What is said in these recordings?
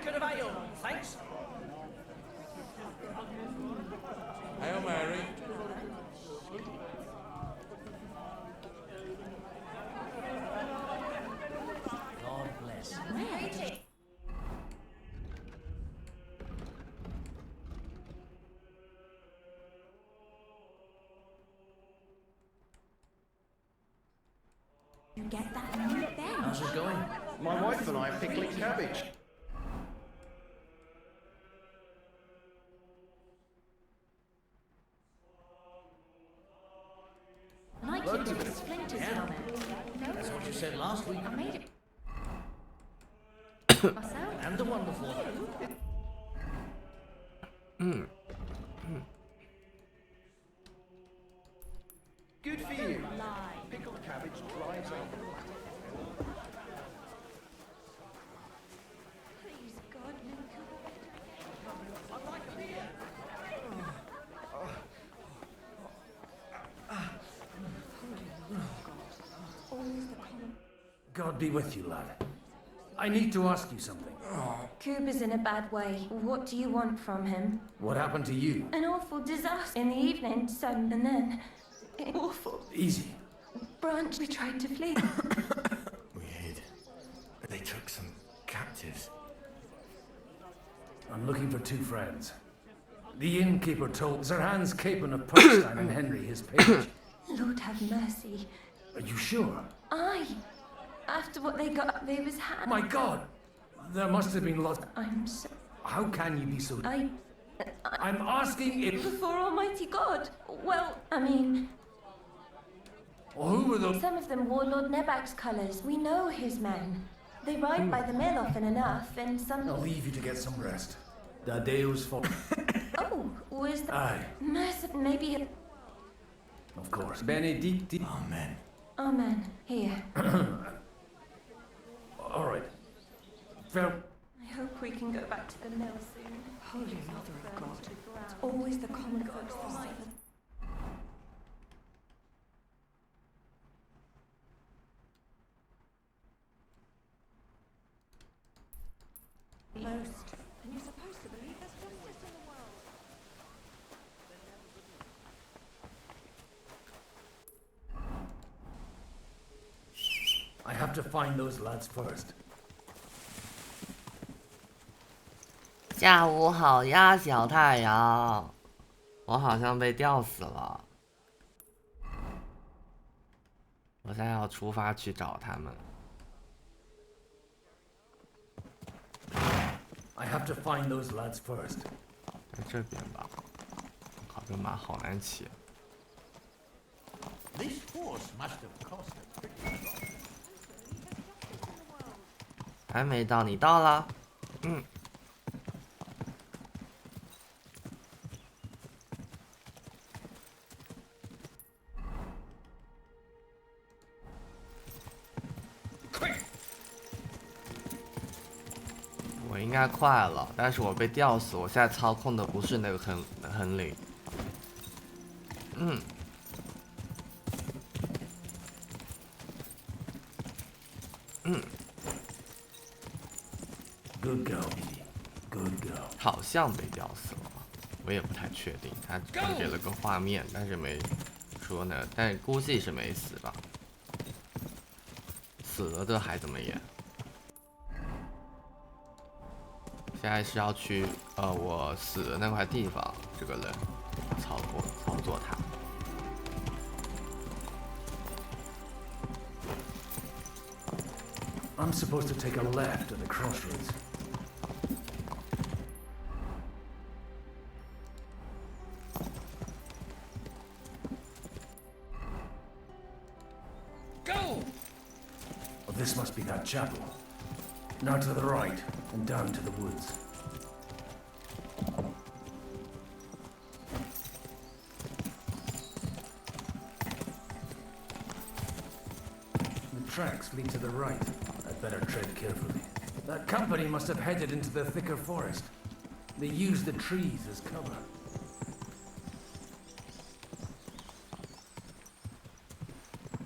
tankard of ale, thanks. Hail Mary. God bless. You get that new bench. How's it going? My wife and I are pickling cabbage. I like Loads it of with it. splinters Yeah. on it. No, That's what you said last week. I made it myself. And the one before that. Good for you. Pickled cabbage dries out. Please, God, no. God be with you, lad. I need to ask you something. Coop is in a bad way. What do you want from him? What happened to you? An awful disaster in the evening, son, and then... Awful. Easy. Branch, we tried to flee. We hid. They took some captives. I'm looking for two friends. The innkeeper told Sir Hans Capon of Perkstein and Henry, his page. Lord have mercy. Are you sure? Aye. After what they got, they was had. My God! There must have been lots. I'm so... How can you be so... I... I'm asking if... Before Almighty God. Well, I mean... Who were those... Some of them wore Lord Nebag's colours. We know his men. They ride by the mill often enough, and some... I'll leave you to get some rest. Da Deus for... Oh, was that... Aye, Merciful, maybe... of course. Benedicti... Amen. Amen. Here. All right. Fair... I hope we can go back to the mill soon. Holy Mother of God. It's always the common folks that suffer. Most. And you're supposed to believe there's justice in the world. I have to find those lads first. 下午好呀，小太阳。我好像被吊死了。我现在要出发去找他们。I have to find those lads first. 在这边吧。我靠，这马好难骑。 This horse must have cost a pretty lot. 还没到，你到了？我应该快了，但是我被吊死。我现在操控的不是那个亨利。Good girl, Edie. Good girl. 好像被吊死了，我也不太确定。他只给了个画面，但是没说呢，但估计是没死吧。死了的还怎么演？现在是要去我死的那块地方，这个人操作他。I'm supposed to take a left at the crossroads. Go! Oh, this must be that chapel. Now to the right and down to the woods. The tracks lead to the right. I'd better tread carefully. That company must have headed into the thicker forest. They used the trees as cover.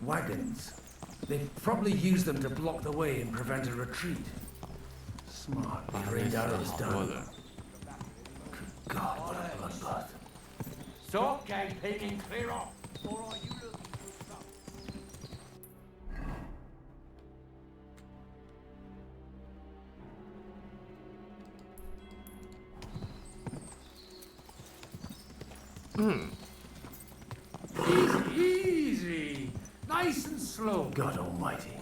Wagons. They probably used them to block the way and prevent a retreat. Smart. 哇，这 Rained 死了 arrows 好多 down. 人。 God, what a bloodbath. Stop gang peeking, clear off. All right, you look. Easy. Nice and slow. God almighty.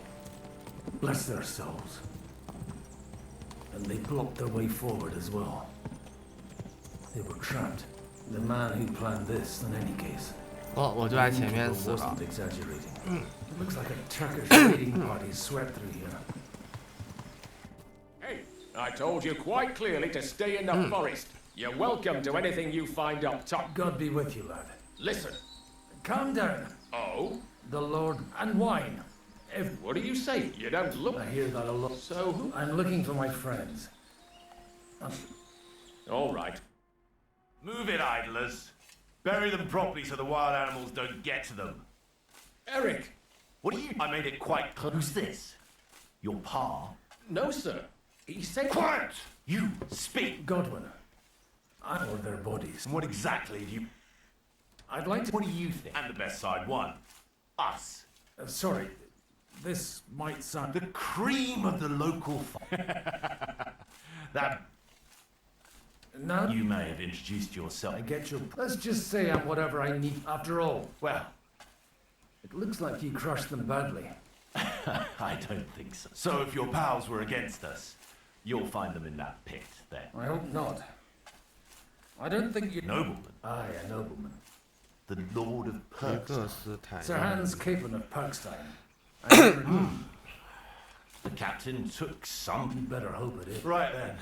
Bless their souls. And they blocked their way forward as well. They were trapped. The man who planned this, in any case. 哦，我就在前面死了。 wasn't exaggerating. It looks like a Turkish raiding party swept through here. Hey, I told you quite clearly to stay in the forest. You're welcome to anything you find up top. God be with you, lad. Listen. Calm down. Oh? The Lord and wine. If What do you say? You don't look... I hear that a lot. So who... I'm looking for my friends. All right. Move it, idlers. Bury them properly so the wild animals don't get to them. Eric! What do you... I made it quite clear. Who's this? Your pa? No, sir. He said... Quiet! You, speak! Godwin. I ordered their bodies. And what exactly do you... I'd like to... What do you think? And the best side won. Us. Sorry. This might sound... The cream of the local... That... Now You may have introduced yourself. I get your... Let's just say I'm whatever I need. After all, Well, it looks like you crushed them badly. I don't think so. So if your pals were against us, you'll find them in that pit then. I hope not. I don't think you... Nobleman, Aye, a nobleman. the Lord of 一 Perks. 个斯坦。 Sir Hans Capon of Parkstein. The captain took some... You better hope it is. Right then.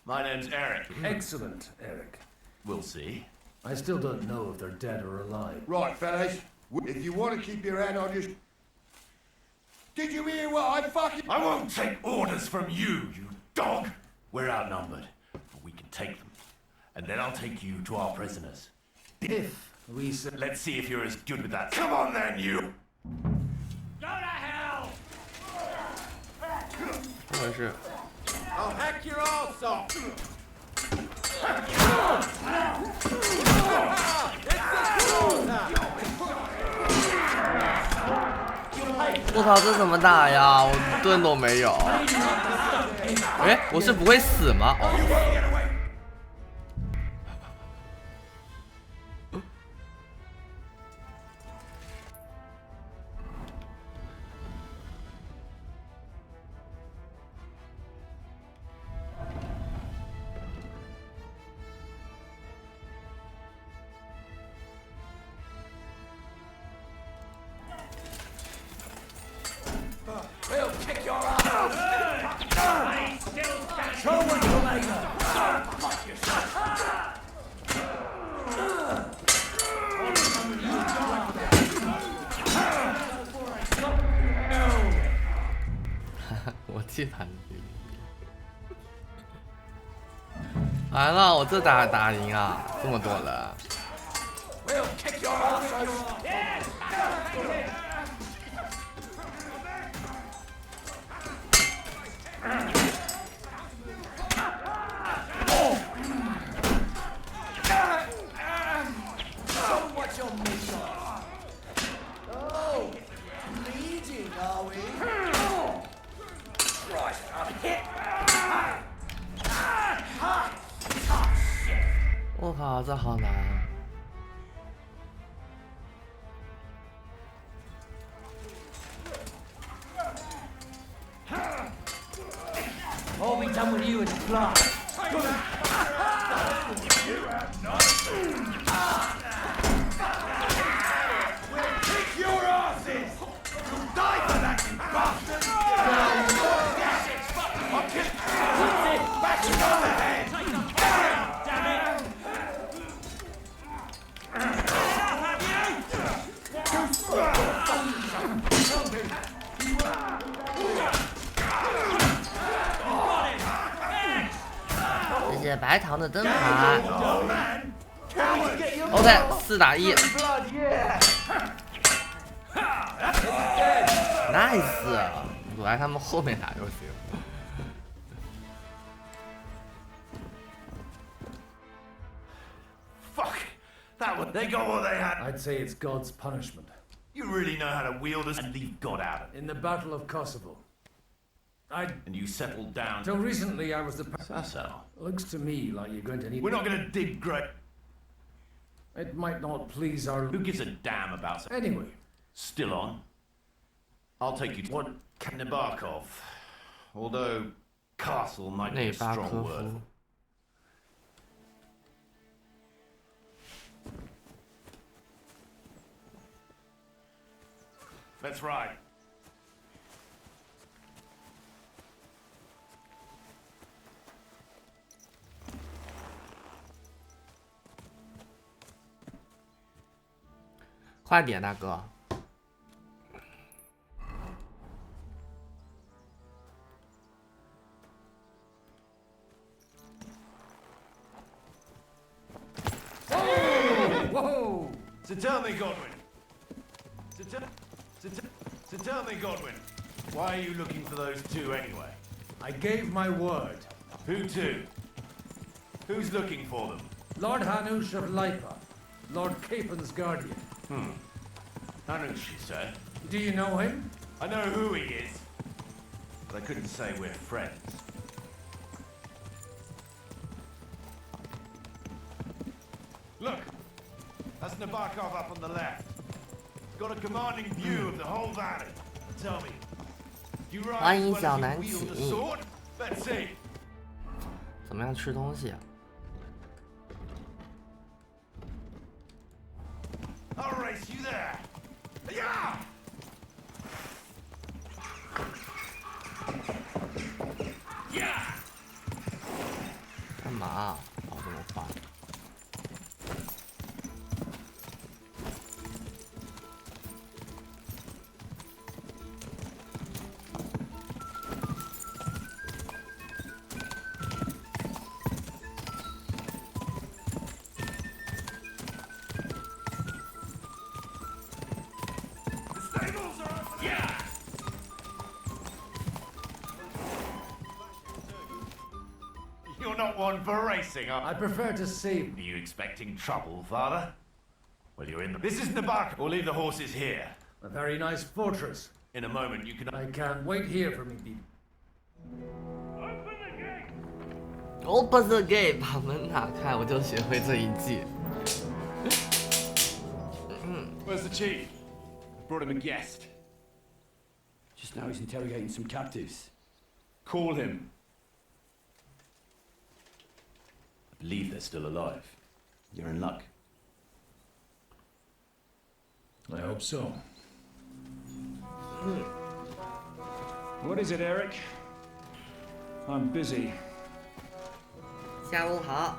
My name's Eric. Excellent, Eric. We'll see. I still don't know if they're dead or alive. Right, fellas. If you want to keep your hand on your... Did you hear what I fucking... I won't take orders from you, you dog! We're outnumbered, but we can take them. And then I'll take you to our prisoners. If we... Let's see if you're as good with that. Come on then, you! 或者是 I'll hack your arse off! 我操，这怎么打呀？我盾都没有。哎，我是不会死吗？哦。We'll kick your ass! Show what you're made of! Haha, 我记盘完了，我这打赢啊，这么多人。 We'll kick your ass! Show what you're made of! Oh, bleeding, are we? Christ, I'm hit! 我靠，这好难啊。 All we done with you is blood. Kick your asses! You'll die for that, you bastard! I'll kick you! Back you on the head! Damn it! Enough, have you? 谢谢白糖的灯牌。OK， 4打1。Nice， 躲在他们后面打就行。that? They got what they had. I'd say it's God's punishment. You really know how to wield us and leave God out of it. In the Battle of Kosovo. And you settled down. Till recently, I was the... So. Looks to me like you're going to need... We're not going to dig great. It might not please our... Who gives a damn about... Anyway. Still on. I'll take you to what Nabokov. Although castle might be a strong word. That's right.快点，大哥。Whoa! So tell me, Godwin. So tell me, Godwin. Why are you looking for those two anyway? I gave my word. Who to? Who's looking for them? Lord Hanush of Lipa. Lord Capen's guardian. Hanush, you say? Do you know him? I know who he is. But I couldn't say we're friends. Look! That's Nabokov up on the left. He's got a commanding view of the whole valley. Tell me, do you ride as well as you wield a sword? Let's see. 怎么样吃东西啊？ I'll race you there. Yeah! 干嘛啊？跑这么快？ You're not one for racing, are you? I prefer to save. Are you expecting trouble, Father? Well, you're in the... This is Nabokov. We'll leave the horses here. A very nice fortress. In a moment, you can... I can't wait here for me, people. Open the gate， 把门打开，我就学会这一计。Where's the chief? I brought him a guest. Just now he's interrogating some captives. Call him. I believe they're still alive. You're in luck. I hope so. What is it, Eric? I'm busy. 下午好。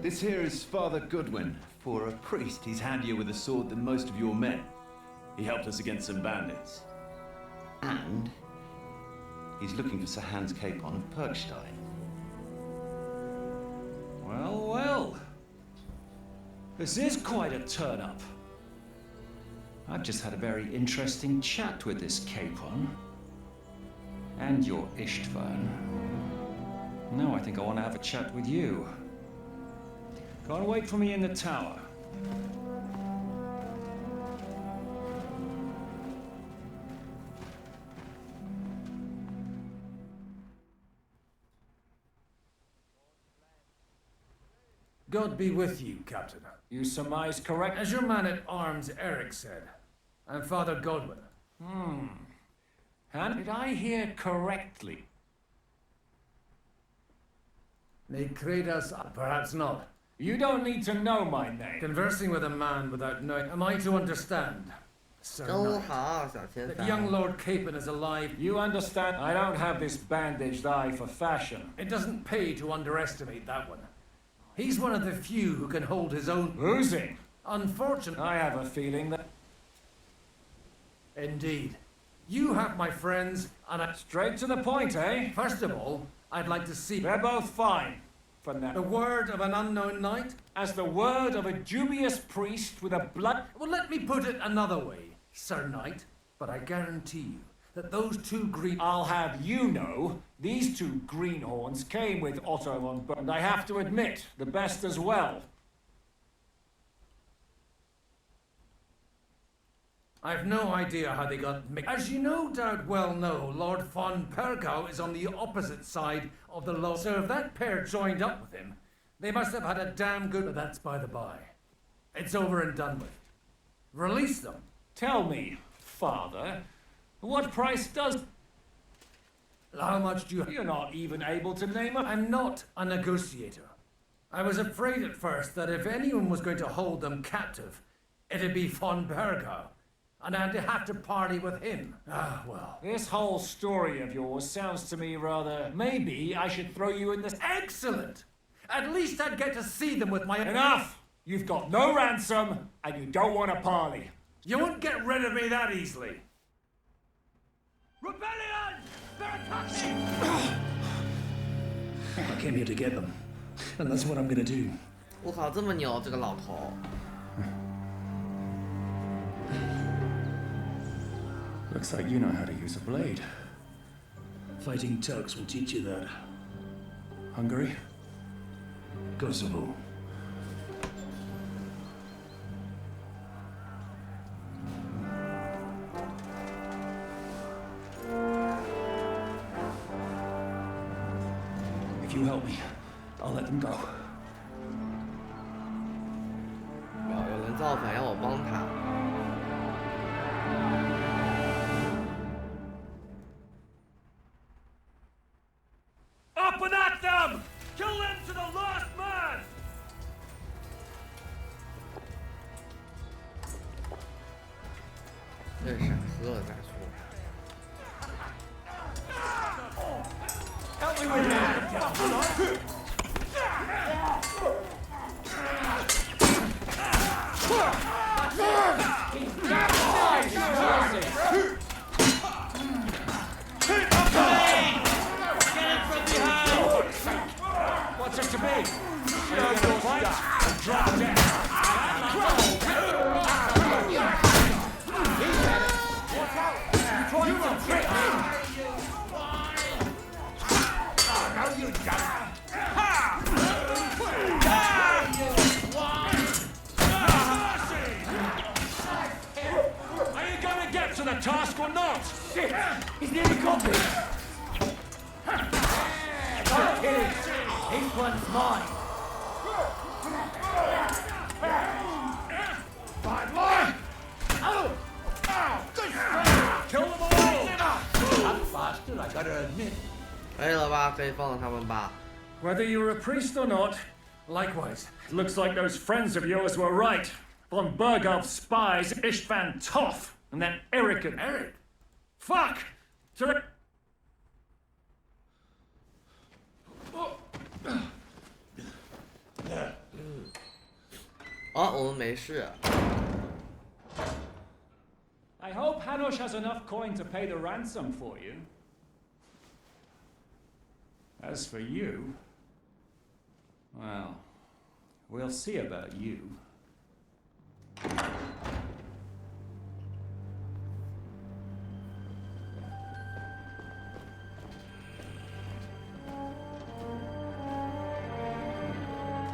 This here is Father Goodwin. For a priest, he's handier with a sword than most of your men. He helped us against some bandits. And he's looking for Sir Hans Capon of Perkstein. Well, well. This is quite a turn-up. I've just had a very interesting chat with this Capon. And your Istvan. Now I think I want to have a chat with you. Go and wait for me in the tower. God be with you, Captain. You surmise correct? As your man-at-arms Eric said, I'm Father Godwin. And did I hear correctly? Ne credas, perhaps not. You don't need to know my name. Conversing with a man without knowing, am I to understand, Sir 中午 Knight, 好，小千 that young 三。 Lord Capon is alive? You understand? I don't have this bandaged eye for fashion. It doesn't pay to underestimate that one. He's one of the few who can hold his own. Losing. Unfortunately, I have a feeling that... indeed. You have my friends, and Straight to the point, eh? first of all, I'd like to see They're both fine. For the now. word of an unknown knight. As the word of a dubious priest with a blood... Well, let me put it another way, Sir Knight, but I guarantee you that those two green... I'll have you know, these two greenhorns came with Otto on board, and I have to admit, the best as well. I've no idea how they got mixed. As you no doubt well know, Lord von Pergau is on the opposite side of the law. So if that pair joined up with him, they must have had a damn good... But that's by the by. It's over and done with. Release them. Tell me, Father, what price does... How much do you... You're not even able to name a... I'm not a negotiator. I was afraid at first that if anyone was going to hold them captive, it'd be von Pergau. And I'd have to party with him. Ah, well. This whole story of yours sounds to me rather... Maybe I should throw you in this... Excellent! At least I'd get to see them with my... Enough! You've got no ransom, and you don't want to parley. You won't get rid of me that easily. Rebellion! They're attacking! I came here to get them. And that's what I'm gonna do. 我靠，这么牛，这个老头。 Looks like you know how to use a blade. Fighting Turks will teach you that. Hungary? Kosovo. If you help me, I'll let them go. 有人造反，要我帮他。 Up and at them! Kill them to the last man! 这是喝了再说。 Help me with that! What's it to be? Are you gonna fight? Drop dead. You will trick me! Now you got it! Ha! Are you gonna get to the task or not? Shit! He's nearly got me! Don't kill him! This one's mine! Fine, mine! Oh! Ow! Kill them all! I'm faster, I gotta admit. 可以了吧？可以放了他们吧。 Whether you're a priest or not, Likewise. it looks like those friends of yours were right. Von Berghoff's spies, Istvan Toth, and that Eric and Eric. Fuck! To the... 哦，我们没事。 I hope Hanush has enough coin to pay the ransom for you. As for you, well, we'll see about you.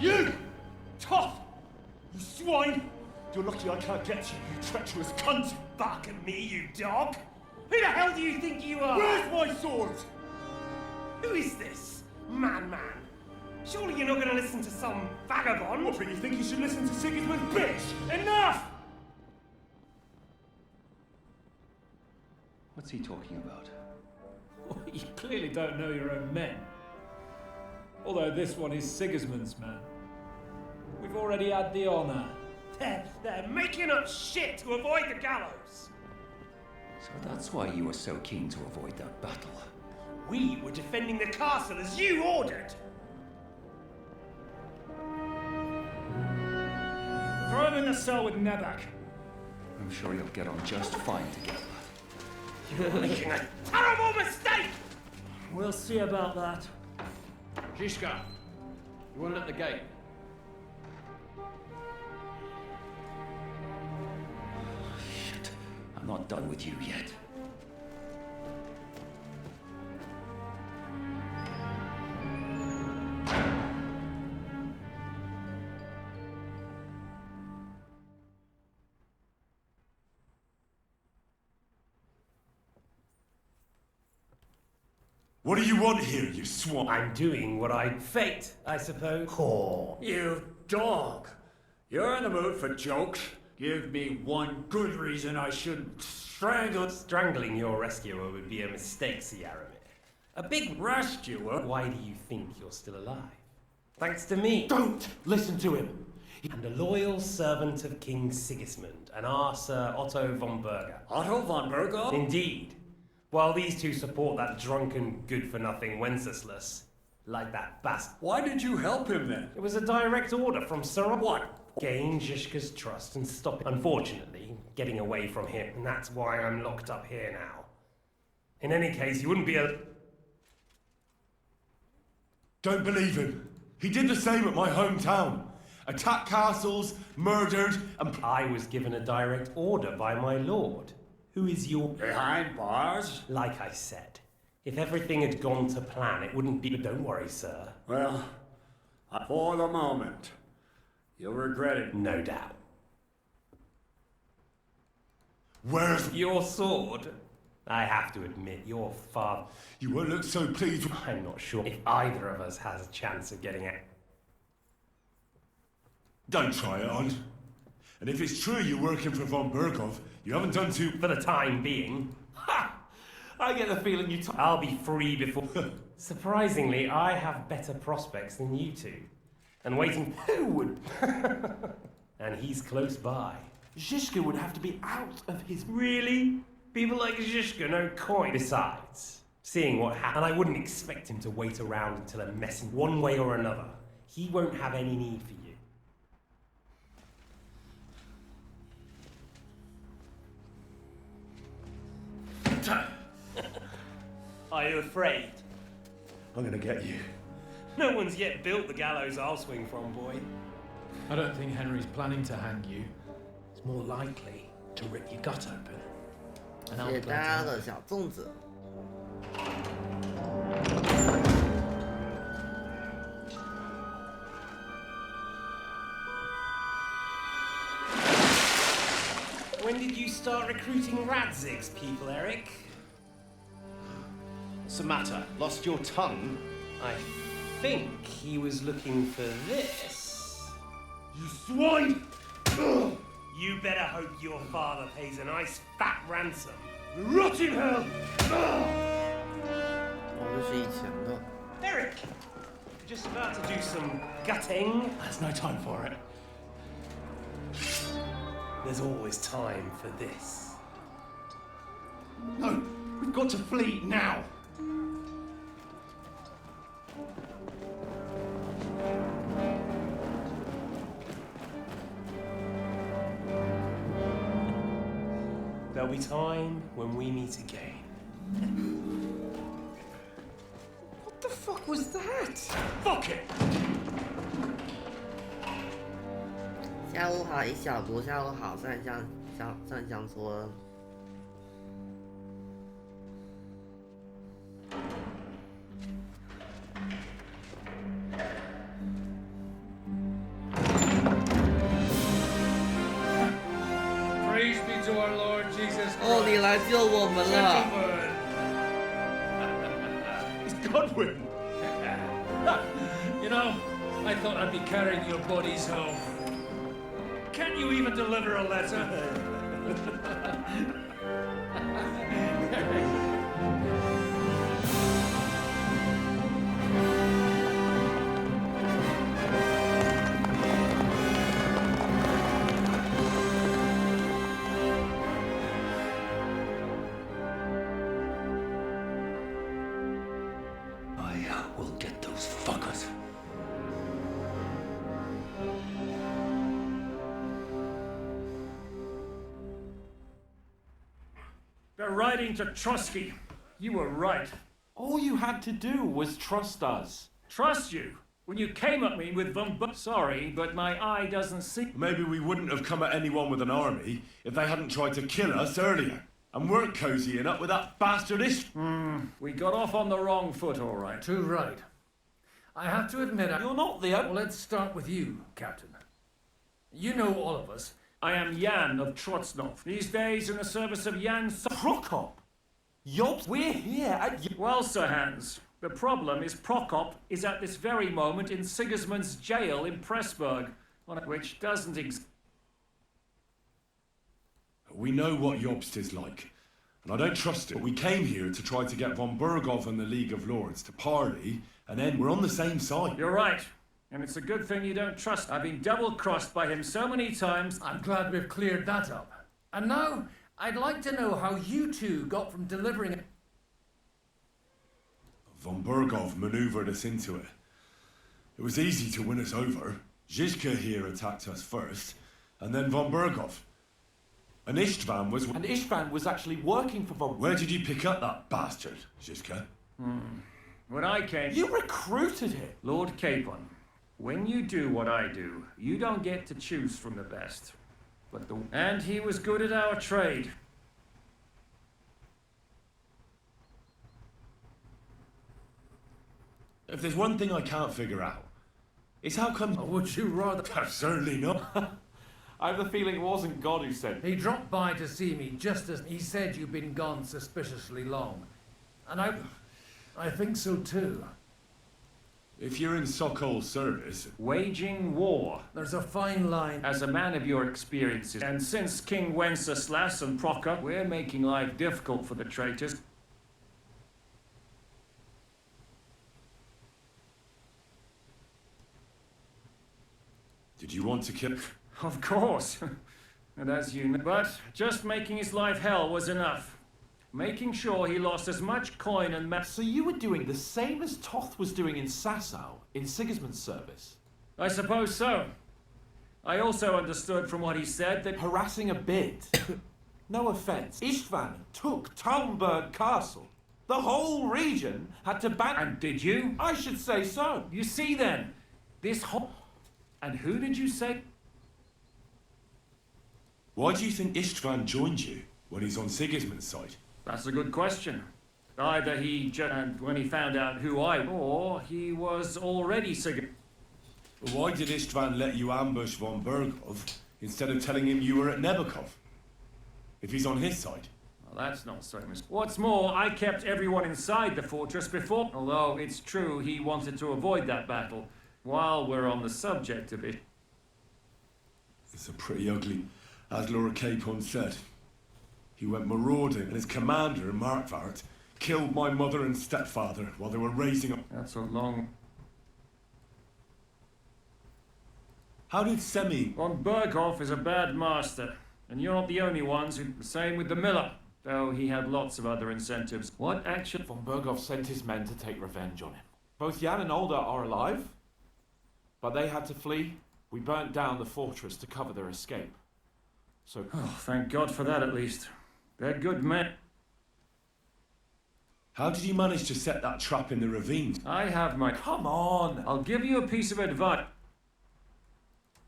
You! Tough! You swine! You're lucky I can't get you, you treacherous cunt! Back at me, you dog! Who the hell do you think you are? Where's my sword? Who is this? Man. Surely you're not going to listen to some vagabond? What, but you think you should listen to Sigismund's bitch? Enough! What's he talking about? You clearly don't know your own men. Although this one is Sigismund's man. We've already had the honor. They're making up shit to avoid the gallows. So that's why you were so keen to avoid that battle. We were defending the castle as you ordered. Throw him in the cell with Nebak. I'm sure you'll get on just fine together. You're making a terrible mistake! We'll see about that. Zhishka, you want at the gate? Shit, I'm not done with you yet. What do you want here, you swine? I'm doing what I... Fate, I suppose. Oh, you dog. You're in the mood for jokes. Give me one good reason I shouldn't strangle... Strangling your rescuer would be a mistake, Sierra. A big rescuer? Why do you think you're still alive? Thanks to me. Don't listen to him. And a loyal servant of King Sigismund, and our Sir Otto von Berger. Otto von Berger? Indeed. While these two support that drunken, good-for-nothing Wenceslas, like that bastard. Why did you help him then? It was a direct order from Sir... What? Gain Zizka's trust and stop it. Unfortunately, getting away from him, and that's why I'm locked up here now. In any case, you wouldn't be a... Don't believe him. He did the same at my hometown. Attacked castles, murdered, and... I was given a direct order by my lord. Who is your... Behind bars? Like I said, if everything had gone to plan, it wouldn't be... But don't worry, sir. Well, for the moment, you'll regret it. No doubt. Where's... Your sword? I have to admit, your father... You won't look so pleased. I'm not sure if either of us has a chance of getting it. Don't try it on. And if it's true you're working for von Berghoff, you haven't done too... For the time being. Ha! I get the feeling you... I'll be free before... Surprisingly, I have better prospects than you two. And waiting... Who would... And he's close by. Zizka would have to be out of his... Really? People like Zizka, no coin. Besides, seeing what happened, and I wouldn't expect him to wait around until a mess in one way or another. He won't have any need for you. Are you afraid? I'm gonna get you. No one's yet built the gallows I'll swing from, boy. I don't think Henry's planning to hang you. It's more likely to rip your gut open. And 谢谢大家的小粽子。 When did you start recruiting Radzig's people, Eric? What's the matter? Lost your tongue? I think he was looking for this. You swine! You better hope your father pays a nice fat ransom. Rot in hell! 哦，这是以前的。 Eric, you're just about to do some gutting. There's no time for it. There's always time for this. No, we've got to flee now. There'll be time when we meet again. What the fuck was that? Fuck it! 下午好，一小博，下午好，蒜香搓。Praise be to our Lord Jesus Christ. 哦，你来救我们了。 It's Godwin! You know, I thought I'd be carrying your bodies home. Can't you even deliver a letter? I will get those fuckers. They're riding to Trotsky. You were right. All you had to do was trust us. Trust you? When you came at me with them... Sorry, but my eye doesn't see... Maybe we wouldn't have come at anyone with an army if they hadn't tried to kill us earlier. And weren't cozying up with that bastardish... We got off on the wrong foot, all right. Too right. I have to admit, You're not the... Well, let's start with you, Captain. You know all of us. I am Jan of Trotsnov. These days in the service of Jan... Prokop! Jobs, we're here at... Well, Sir Hans, the problem is Prokop is at this very moment in Sigismund's jail in Pressburg, which doesn't exist. We know what Jobst is like, and I don't trust it. But we came here to try to get von Berghoff and the League of Lords to parley, and then we're on the same side. You're right, and it's a good thing you don't trust. I've been double-crossed by him so many times. I'm glad we've cleared that up. And now, I'd like to know how you two got from delivering it. Von Berghoff maneuvered us into it. It was easy to win us over. Zizka here attacked us first, and then von Berghoff. And Istvan was... And Istvan was actually working for von... Where did you pick up that bastard, Zizka? When I came... You recruited him! Lord Capon, when you do what I do, you don't get to choose from the best. But the... And he was good at our trade. If there's one thing I can't figure out, it's how come... Would you rather... Certainly not. I have the feeling it wasn't God who sent me. He dropped by to see me just as he said you've been gone suspiciously long. And I think so too. If you're in Sokol's service... Waging war. There's a fine line. As a man of your experiences, and since King Wenceslas and Prokop, we're making life difficult for the traitors. Did you want to kill... Of course. And as you know... But just making his life hell was enough. Making sure he lost as much coin and... So you were doing the same as Toth was doing in Sasau, in Sigismund's service? I suppose so. I also understood from what he said that... Harassing a bit. No offence. Istvan took Talmberg Castle. The whole region had to ban... And did you? I should say so. You see then, this whole... And who did you say? Why do you think Istvan joined you when he's on Sigismund's side? That's a good question. Either he and when he found out who I was, or he was already Sigismund. Why did Istvan let you ambush von Berghoff instead of telling him you were at Nebukov? If he's on his side. Well, that's not so much. What's more, I kept everyone inside the fortress before, although it's true he wanted to avoid that battle. While we're on the subject of it... It's a pretty ugly, as Lord Capon said. He went marauding, and his commander, Markvart, killed my mother and stepfather while they were raising up. That's a long... How did Semi... Von Berghoff is a bad master, and you're not the only ones who... Same with the miller, though he had lots of other incentives. What action... Von Berghoff sent his men to take revenge on him. Both Jan and Olda are alive, but they had to flee. We burnt down the fortress to cover their escape. So... Oh, thank God for that at least. They're good men. How did you manage to set that trap in the ravine? I have my... Come on! I'll give you a piece of advice.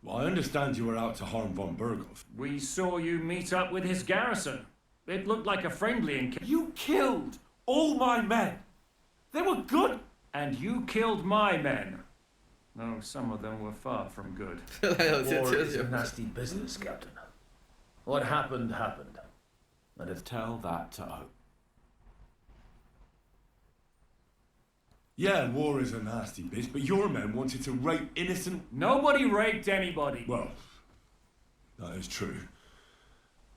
Well, I understand you were out to harm von Berghoff. We saw you meet up with his garrison. It looked like a friendly encounter. You killed all my men! They were good! And you killed my men. No, some of them were far from good. War is a nasty business, Captain. What happened, happened. Let us tell that to Oak. Yeah, war is a nasty bitch, but your men wanted to rape innocent... Nobody raped anybody. Well, that is true.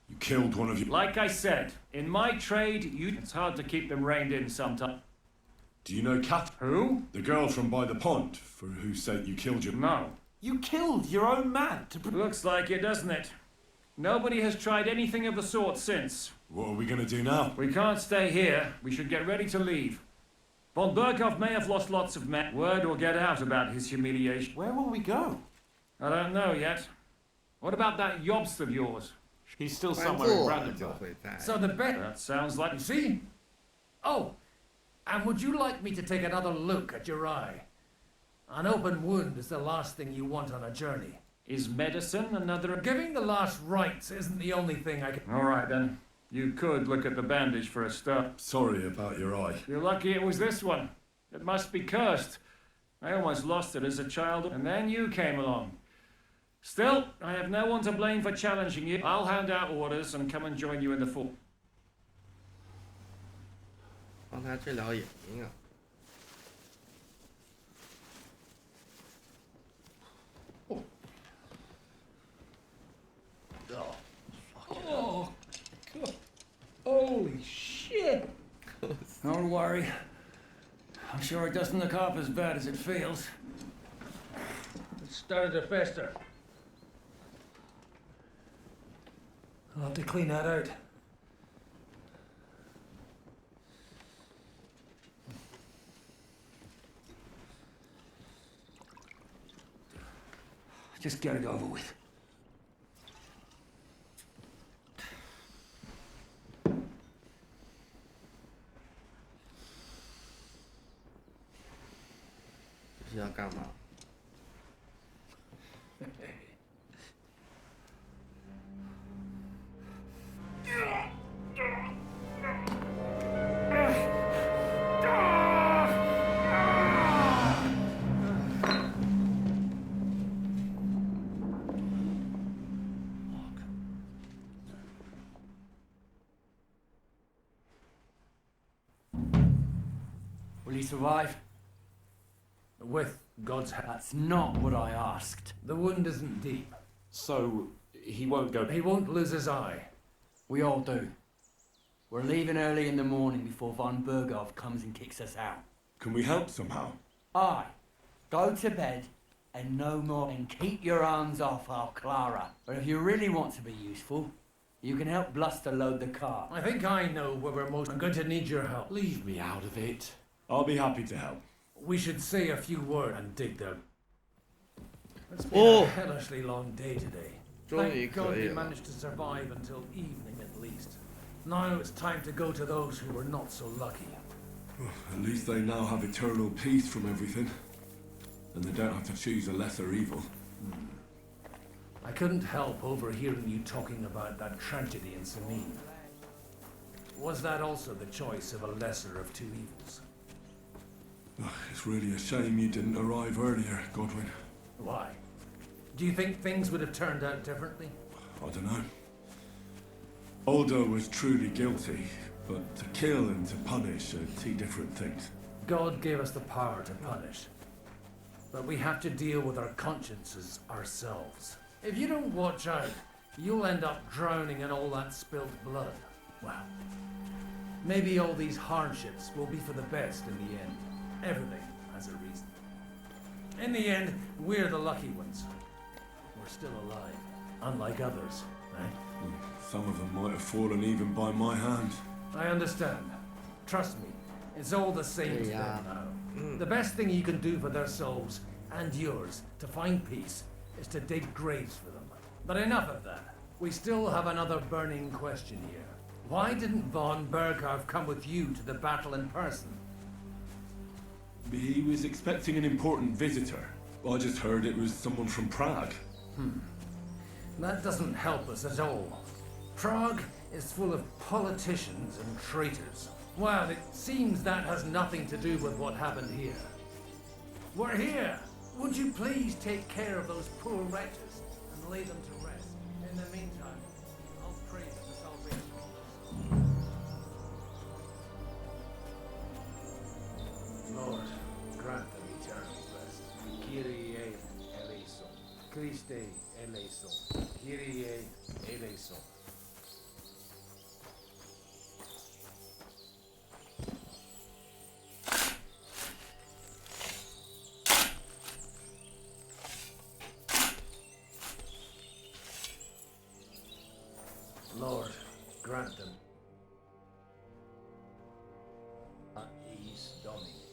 You killed one of your... Like I said, in my trade, it's hard to keep them reined in sometimes. Do you know Kat? Who? The girl from by the pond, for whose sake you killed your... No. You killed your own man to... Looks like it, doesn't it? Nobody has tried anything of the sort since. What are we going to do now? We can't stay here. We should get ready to leave. Von Berghoff may have lost lots of men. Word will get out about his humiliation. Where will we go? I don't know yet. What about that Jobst of yours? He's still somewhere in Brandenburg. So the bet... That sounds like... You see? Oh, and would you like me to take another look at your eye? An open wound is the last thing you want on a journey. Is medicine another... Giving the last rites isn't the only thing I can... All right, then. You could look at the bandage for a start. Sorry about your eye. You're lucky it was this one. It must be cursed. I almost lost it as a child, and then you came along. Still, I have no one to blame for challenging you. I'll hand out orders and come and join you in the fort. 帮他治疗眼睛啊。Oh, God. Holy shit! Don't worry. I'm sure it doesn't look half as bad as it feels. It started to fester. I'll have to clean that out. Just get it over with.这是要干嘛？Will you survive? With God's help. That's not what I asked. The wound isn't deep. So, he won't go... He won't lose his eye. We all do. We're leaving early in the morning before von Berghoff comes and kicks us out. Can we help somehow? Aye. Go to bed and no more, and keep your hands off our Clara. But if you really want to be useful, you can help Bluster load the car. I think I know where we're most... I'm going to need your help. Leave me out of it. I'll be happy to help. We should say a few words and dig them. It's been a hellishly long day today. Thank God we managed to survive until evening at least. Now it's time to go to those who were not so lucky. At least they now have eternal peace from everything. And they don't have to choose a lesser evil. I couldn't help overhearing you talking about that tragedy in Sumi. Was that also the choice of a lesser of two evils? It's really a shame you didn't arrive earlier, Godwin. Why? Do you think things would have turned out differently? I don't know. Aldo was truly guilty, but to kill and to punish are two different things. God gave us the power to punish. But we have to deal with our consciences ourselves. If you don't watch out, you'll end up drowning in all that spilt blood. Well, maybe all these hardships will be for the best in the end. Everything has a reason. In the end, we're the lucky ones. We're still alive, unlike others, right? Some of them might have fallen even by my hand. I understand. Trust me, it's all the same to them now. The best thing you can do for their souls, and yours, to find peace, is to dig graves for them. But enough of that. We still have another burning question here. Why didn't von Berghoff come with you to the battle in person? He was expecting an important visitor. I just heard it was someone from Prague. That doesn't help us at all. Prague is full of politicians and traitors. Well, it seems that has nothing to do with what happened here. We're here! Would you please take care of those poor wretches and lay them to rest? In the meantime, I'll pray for the salvation of those. Lord, grant them eternal rest. Kyrie eleison. Christe eleison. Kyrie eleison. Lord, grant them. Eis Domini,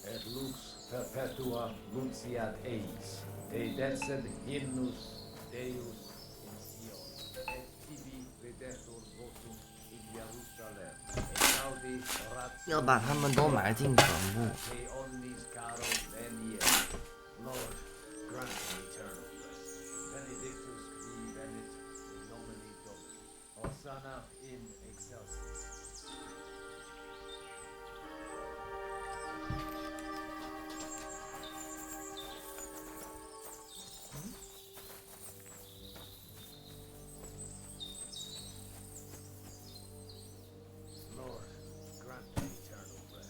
et lux perpetua luciat eis, te decet hymnus Deus in Sion, et tibi redestur votum in Jerusalem, et audi ratio 要把他们都埋进坟墓。 te omnis caro venier. Lord, grant them eternal rest. Benedictus qui venit in nomine Domini. Hosanna in excelsis. Lord, grant them eternal rest.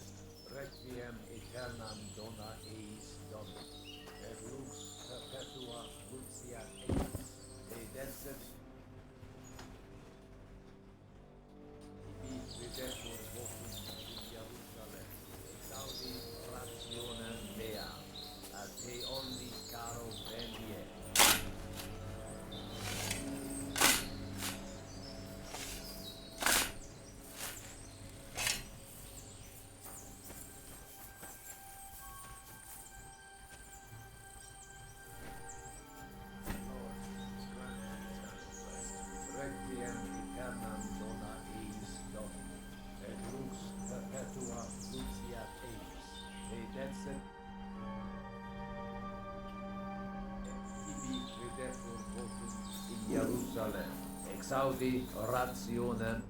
aeternam dona eis Domini, et lux perpetua luceat eis, dedesset ibi videtur votum in Jerusalem, exaudi rationem mea, ad te omnis caro vendiet. Requiem aeternam dona eis Domini, et lux perpetua luceat eis, dedesset ibi videtur votum in Jerusalem, exaudi rationem.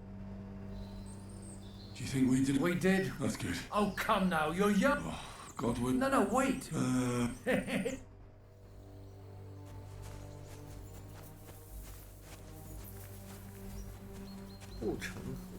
Do you think we did? We did. That's good. Oh, come now, you're young. Oh, Godwin. No, wait. 护城河。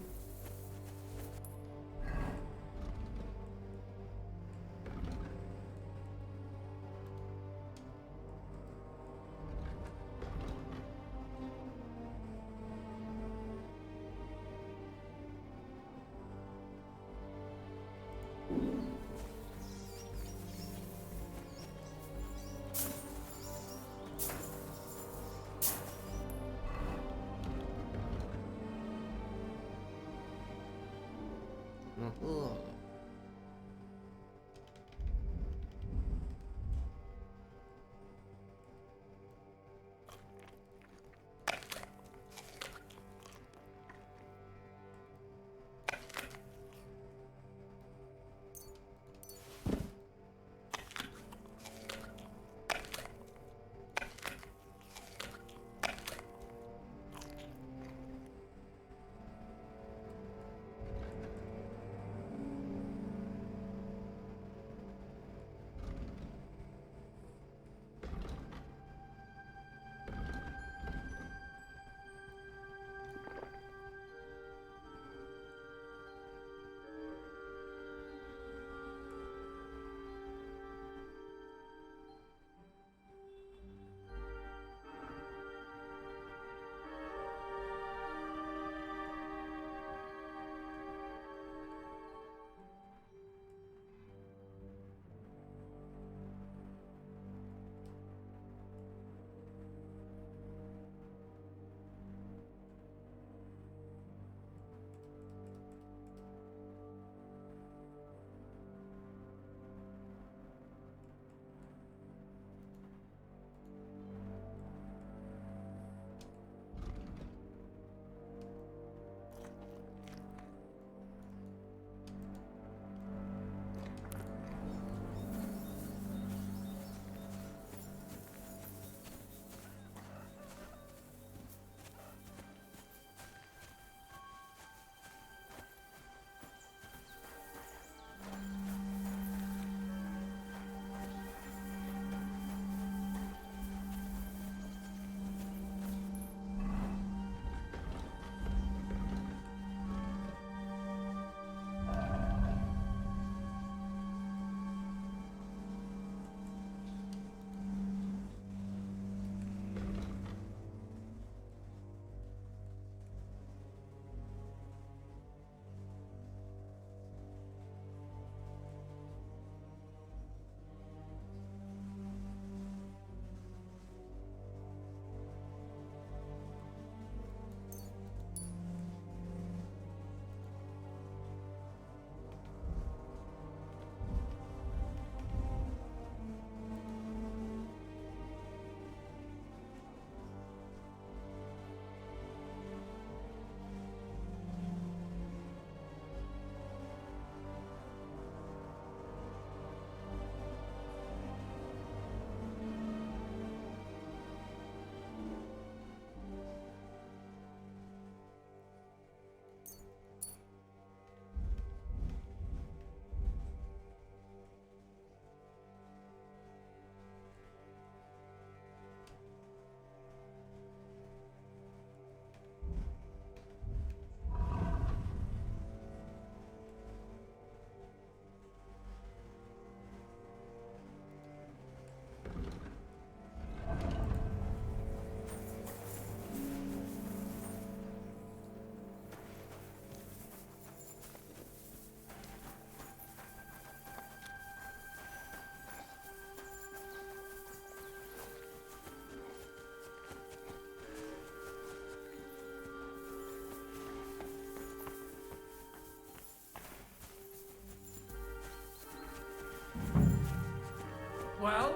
Well,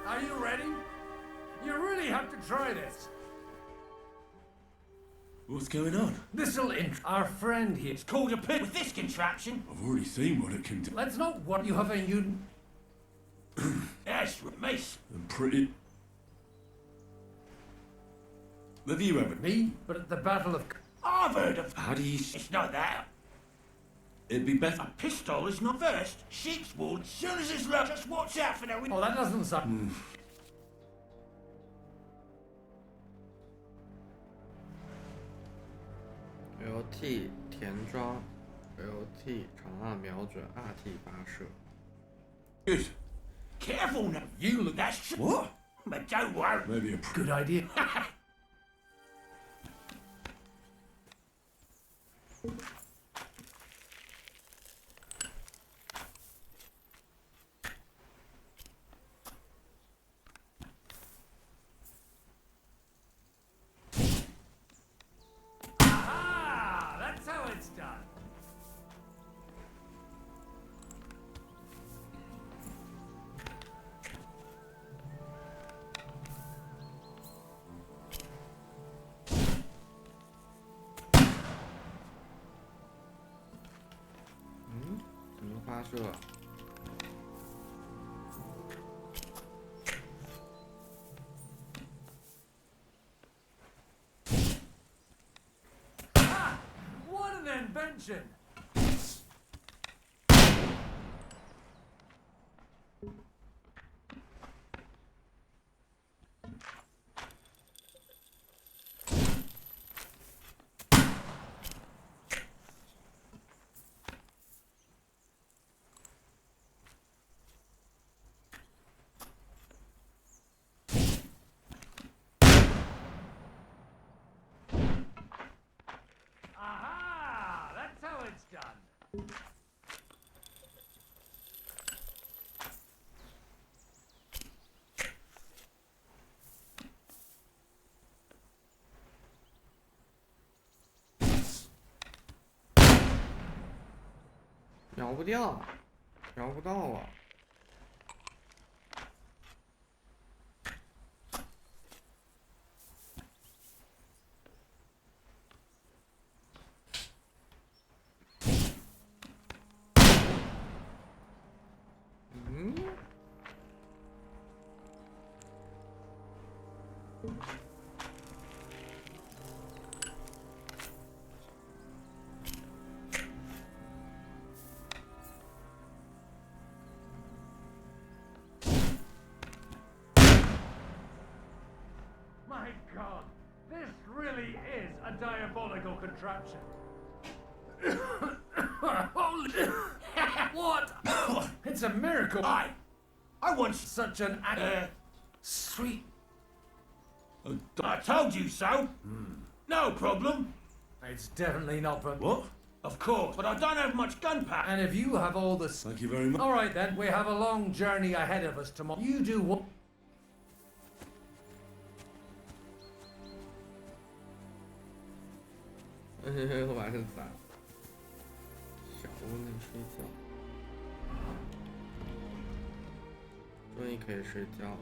are you ready? You really have to try this. What's going on? This'll our friend here. It's called a pit with this contraption. I've already seen what it can do. Let's not worry. You have a Yes, mace. I'm pretty. Have you ever? Me? But at the Battle of... I've heard of... How do you... It's not that. It'd be better. A pistol is not first. Sheep's wool. As soon as it's low, just watch out for that. Oh, that doesn't sound... LT 田庄 ，LT 长按瞄准 ，RT 发射。Good. Careful now. You look... That's true. What? But don't worry. Maybe a Good idea. Ah, that's how it's done.嗯，怎么发射？ What an invention! Aha! That's how it's done. 瞄不掉，瞄不到啊！嗯？My God, this really is a diabolical contraption. Holy... What? It's a miracle. I want Such an sweet. I told you so. No problem. It's definitely not for... What? Of course, but I don't have much gunpowder. And if you have all the... Thank you very much. All right, then. We have a long journey ahead of us tomorrow. You do what... 晚上咋？小屋内睡觉，终于可以睡觉了。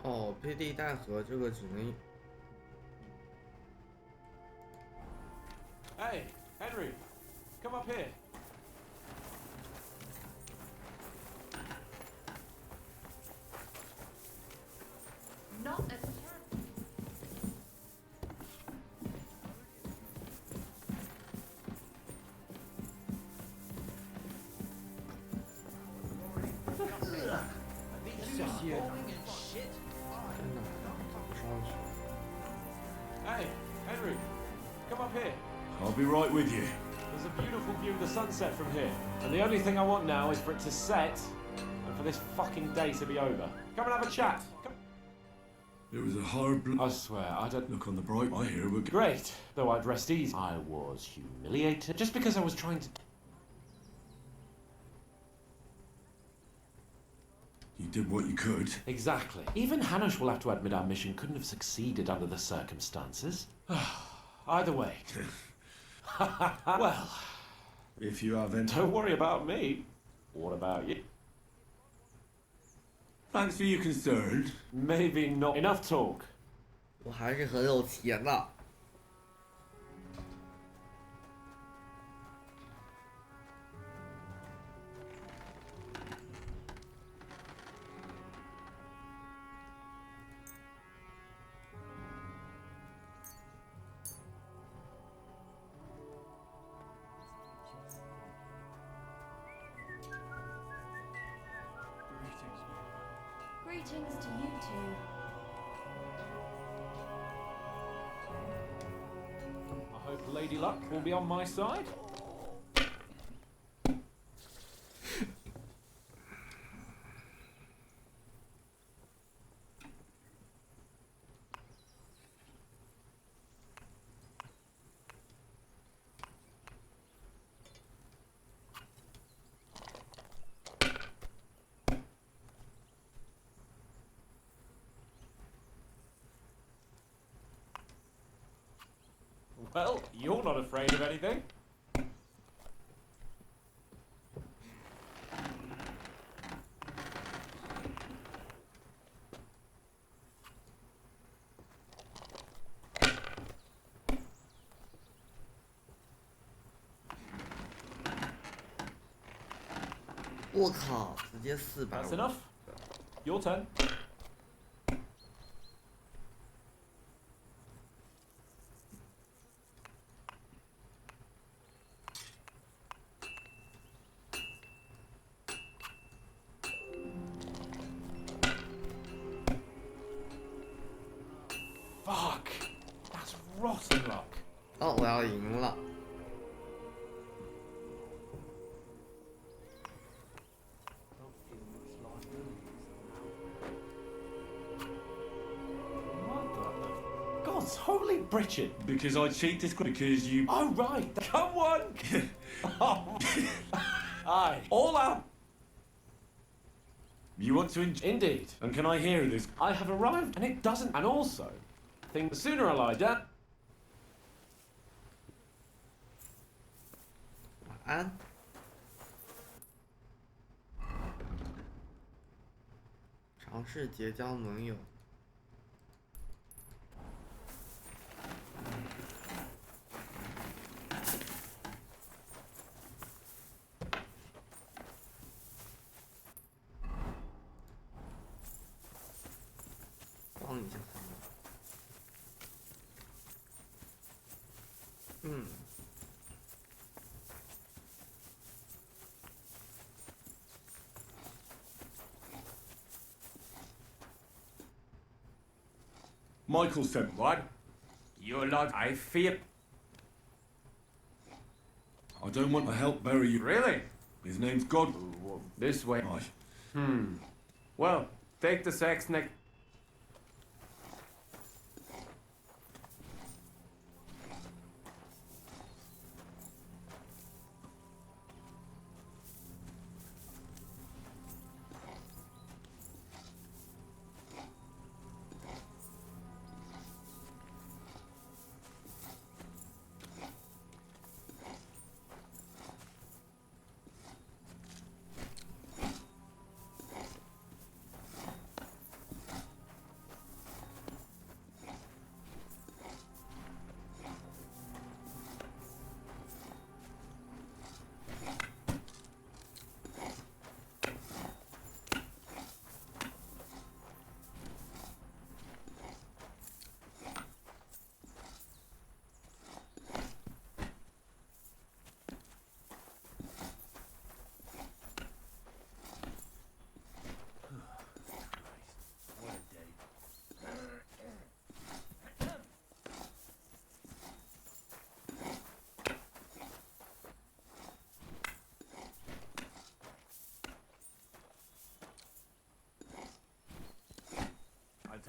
哦，配地带盒这个只能 Hey, Henry, come up here. Not a chance. Hey, Henry, come up here. I'll be right with you. There's a beautiful view of the sunset from here. And the only thing I want now is for it to set and for this fucking day to be over. Come and have a chat. Come. There was a hard I swear, I don't look on the bright. I hear we're great. Though I'd rest easy. I was humiliated just because I was trying to. You did what you could. Exactly. Even Hanush will have to admit our mission couldn't have succeeded under the circumstances. Either way. Well, if you haven't. Don't worry about me. What about you? Thanks for your concern. Maybe not enough talk. 我还是很有钱的。Greetings to you two. I hope Lady Luck will be on my side. Well, you're not afraid of anything.我靠，直接450。That's enough. Your turn. Fuck! That's rotten luck. 哦，我要赢了。God's holy Bridget. Because I cheat this because you. Oh, right. Come on. Oh. Aye. All out. You want to Indeed. And can I hear this? I have arrived, and it doesn't. And also, think the sooner I lie down. 晚安。尝试结交盟友。帮一下他们。嗯。Michael said What? Your lord, I fear. I don't want to help bury you. Really? His name's God. This way. Aye. Well, take the sex next.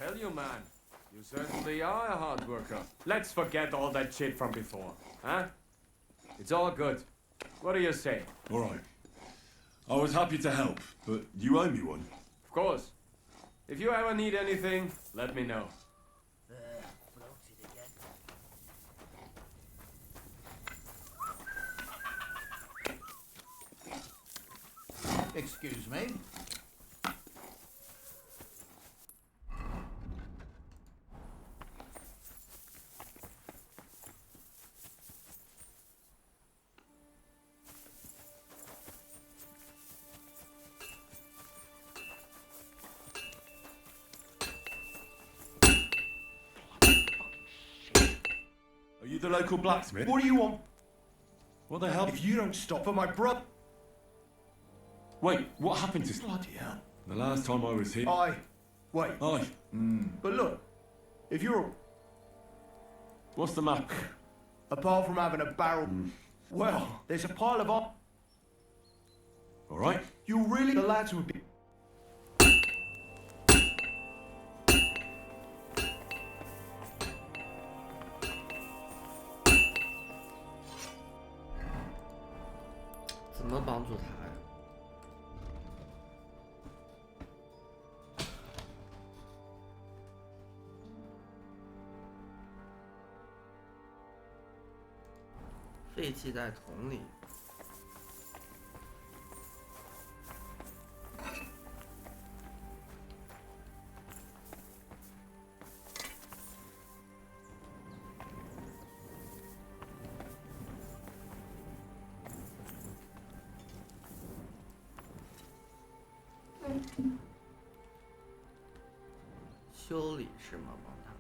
tell you, man. You certainly are a hard worker. Let's forget all that shit from before, huh? It's all good. What do you say? All right. I was happy to help, but you owe me one. Of course. If you ever need anything, let me know. Excuse me. Are you the local blacksmith? What do you want? What the hell? If you don't stop for my brother... Wait, what happened to... Bloody hell. The last time I was here... Wait. Aye. But look, if you're... What's the matter? Apart from having a barrel... Well, there's a pile of... All right. You really... The lads would be...怎么帮助他呀？废弃在桶里。修理是吗？帮他。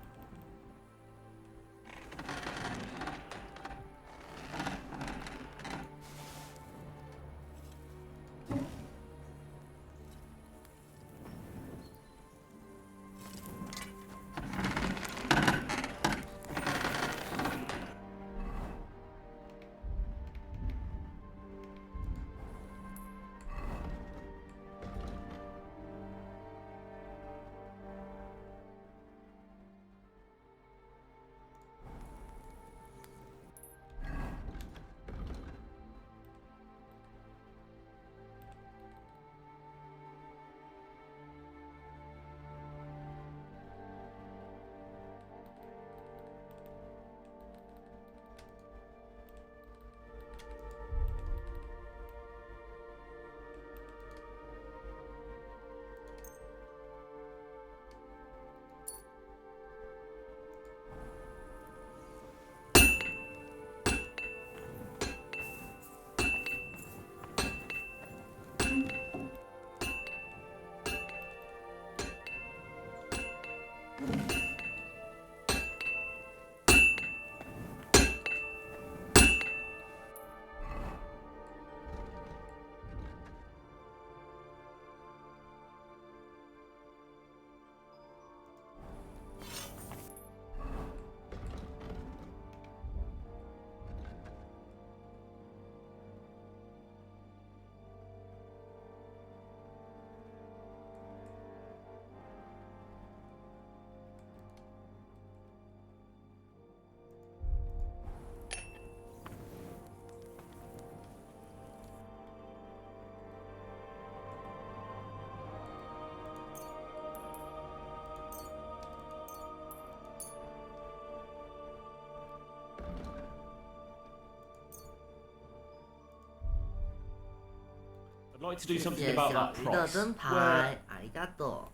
I'd like to do something about that 谢谢小鱼的 price. 灯牌，ありがと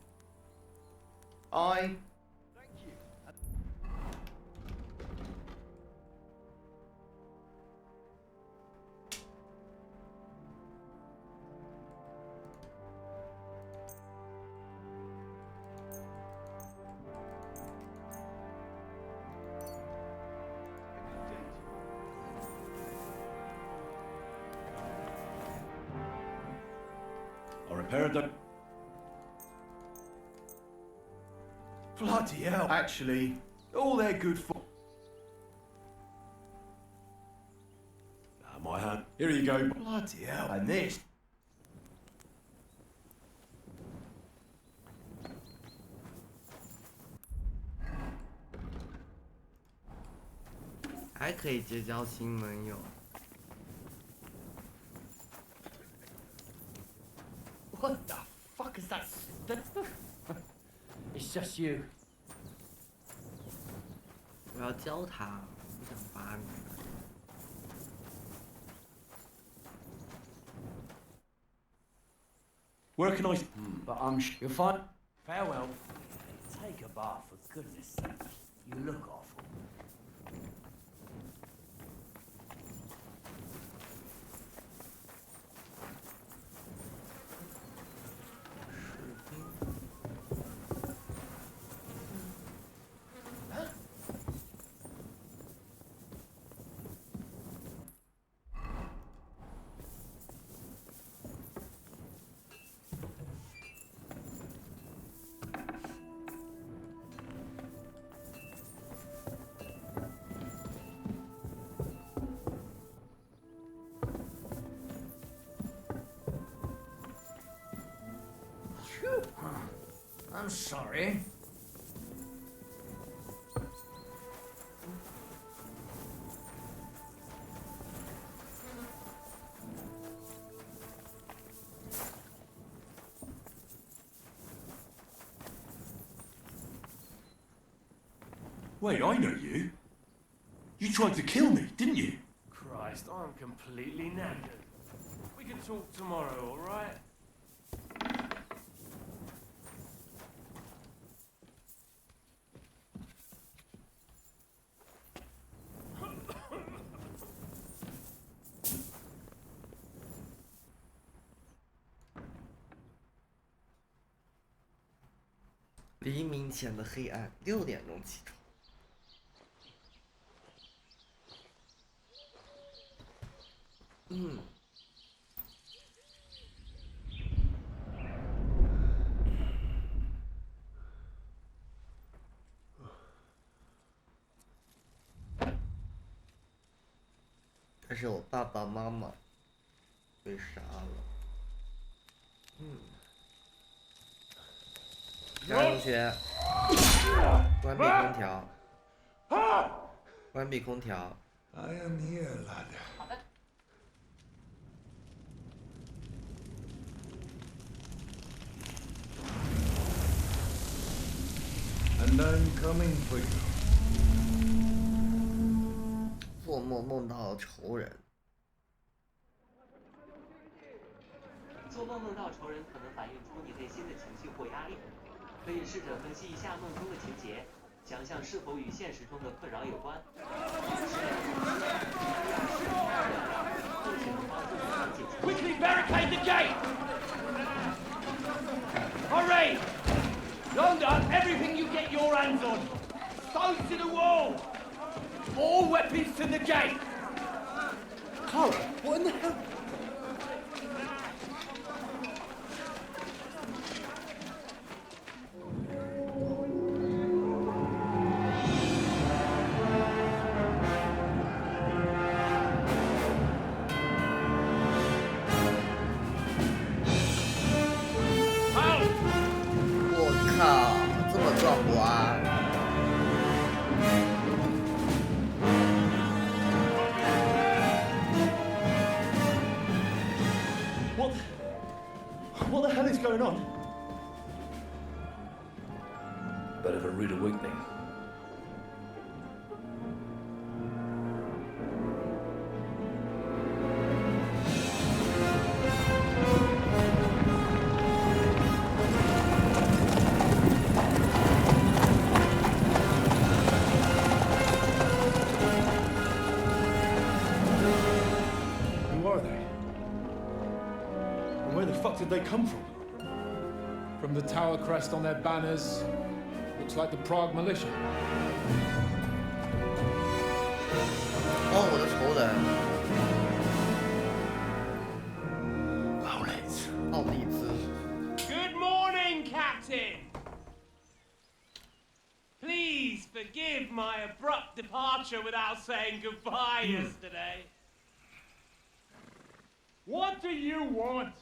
I... I repaired the... Bloody hell. Actually, all they're good for... my hand. Here you go. Bloody hell. And this... 还可以结交新盟友。What the fuck is that? It's just you. 我要教他，不想扒你。Where can I? But you're fine. Farewell. Take a bath, for goodness sake. You look awful. I'm sorry. Wait, I know you. You tried to kill me, didn't you? Christ, I'm completely knackered. We can talk tomorrow, all right?《黎明前的黑暗》6点钟起床。但是我爸爸妈妈被杀了。两位同学，关闭空调。关闭空调。I am here, lad. And I'm coming for you. 做梦梦到仇人。做梦梦到仇人可能反映出你内心的情绪或压力，可以试着分析一下梦中的情节，想象是否与现实中的困扰有关。Quickly barricade the gate! Hurry! Round up everything you get your hands on. Stones to the wall. All weapons to the gate. Carl, what in the hell? What the hell is going on? Bit of a rude awakening. Who are they? And where the fuck did they come from? From the tower crest on their banners. Looks like the Prague militia. 哦，我的仇人。奥利兹。奥利兹。 Good morning, Captain. Please forgive my abrupt departure without saying goodbye yesterday. What do you want?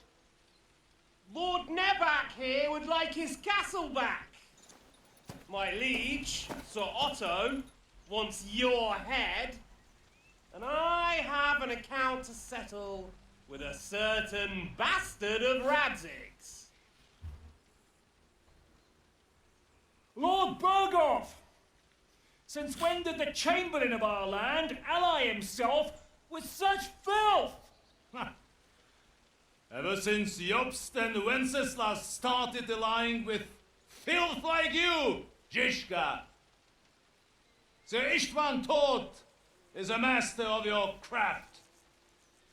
Lord Neback here would like his castle back. My liege, Sir Otto, wants your head. And I have an account to settle with a certain bastard of Radzig's. Lord Berghoff! Since when did the Chamberlain of our land ally himself with such filth? Ever since Jobst and Wenceslas started allying with filth like you, Zizka. Sir Istvan Tort is a master of your craft.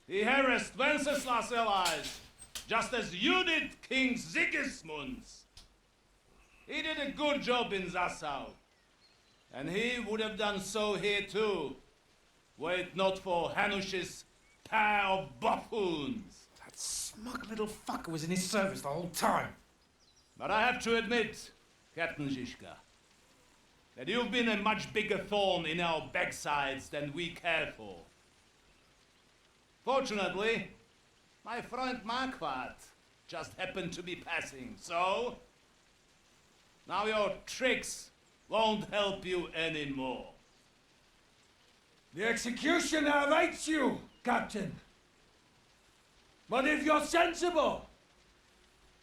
He harassed Wenceslas' allies, just as you did King Sigismund's. He did a good job in Zassau, and he would have done so here too, were it not for Hanush's pair of buffoons. That smug little fucker was in his service the whole time. But I have to admit, Captain Zizka, that you've been a much bigger thorn in our backsides than we care for. Fortunately, my friend Marquardt just happened to be passing, so now your tricks won't help you anymore. The executioner awaits you, Captain. But if you're sensible,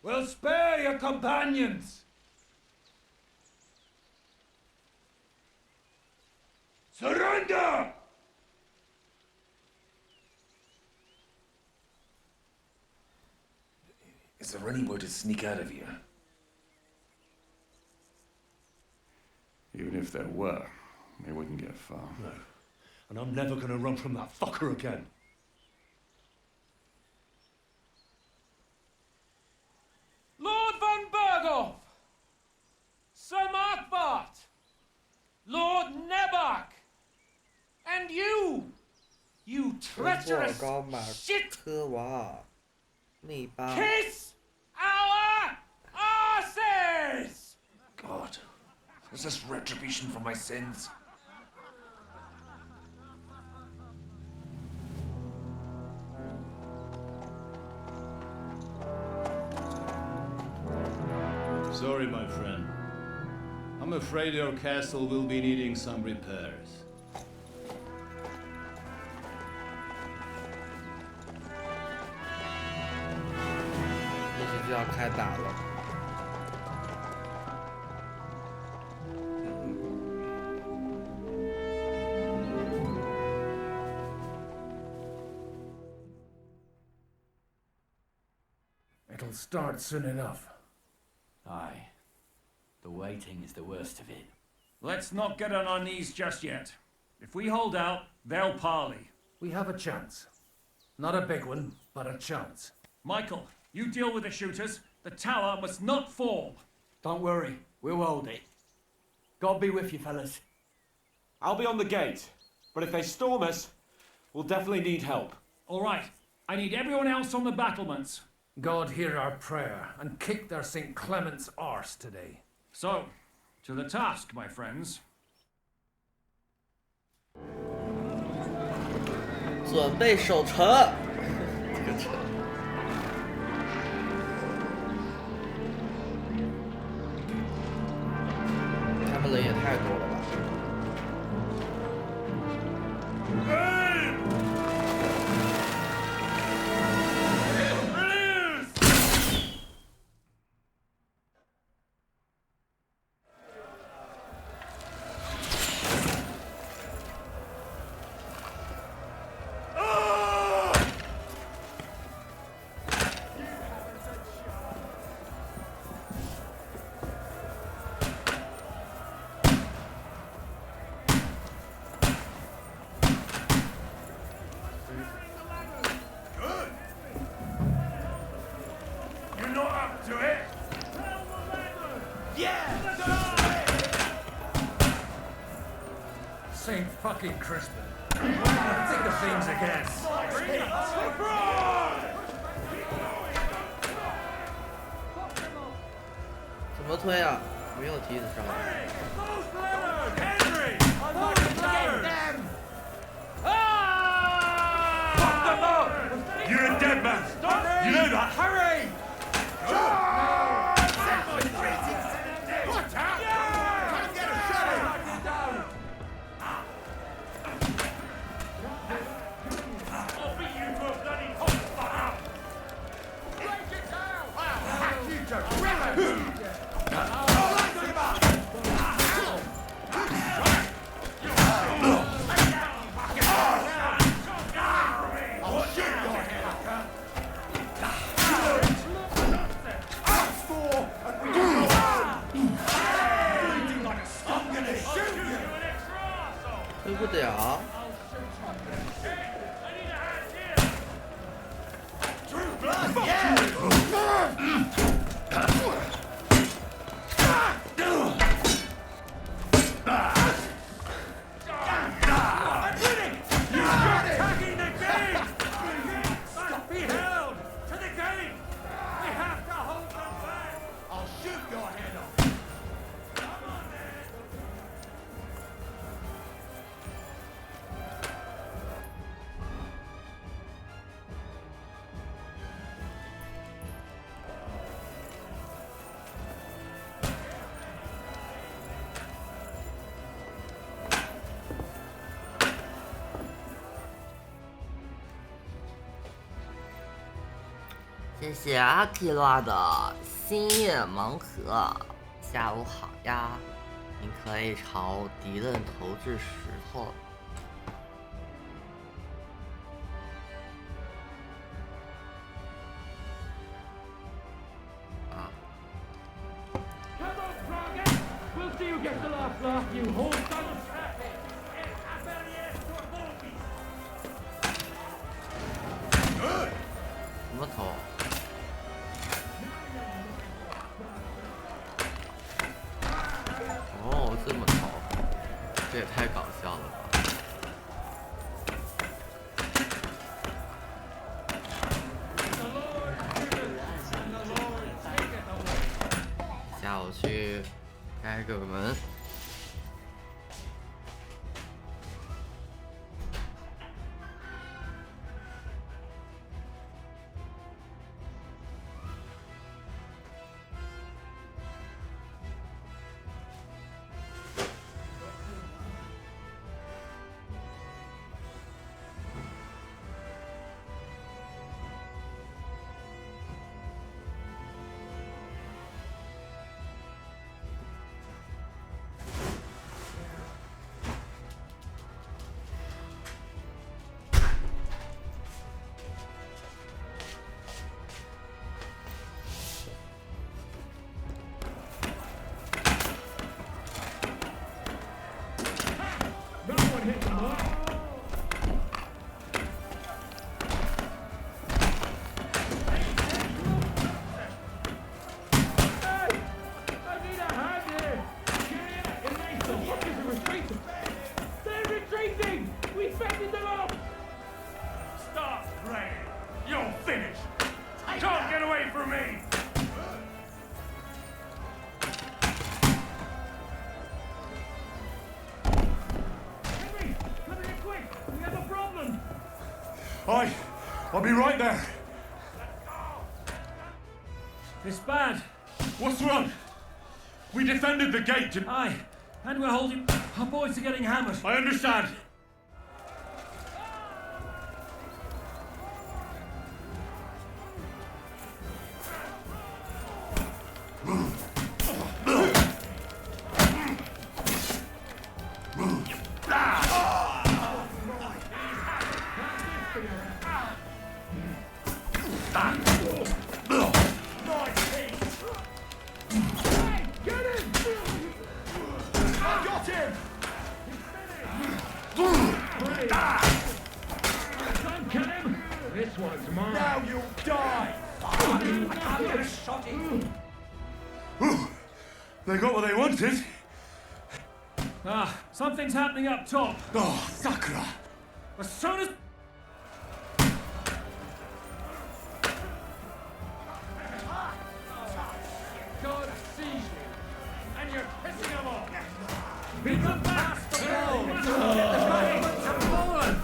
we'll spare your companions. Surrender! Is there any way to sneak out of here? Even if there were, they wouldn't get far. No. And I'm never gonna run from that fucker again. Lord von Berghoff! Sir Markbart! Lord Nebach! And you! You treacherous shit! Kiss our asses! God, is this retribution for my sins? Sorry, my friend. I'm afraid your castle will be needing some repairs. It'll start soon enough. Aye. The waiting is the worst of it. Let's not get on our knees just yet. If we hold out, they'll parley. We have a chance. Not a big one, but a chance. Michael, you deal with the shooters. The tower must not fall. Don't worry, we'll hold it. God be with you, fellas. I'll be on the gate, but if they storm us, we'll definitely need help. All right. I need everyone else on the battlements. God hear our prayer and kick their St. Clement's arse today. So, to the task, my friends. 准备守城。这个城。他们人也太多了吧。St. fucking Crispin. Think of things again. 怎么推啊？没有梯子上来。You're a dead man. You know that. Hurry! 推不了。谢谢阿基拉的星夜盲盒，下午好呀！你可以朝敌人投掷石头。啊！什么头？哦，这么头，这也太搞笑了吧！下午去开个门。I'll be right there. It's bad. What's wrong? We defended the gate. Aye, and we're holding. Our boys are getting hammered. I understand. They got what they wanted. Something's happening up top. Oh, Sakura! As soon as... God sees you, and you're pissing him off. Become fast! Get the guy to forward!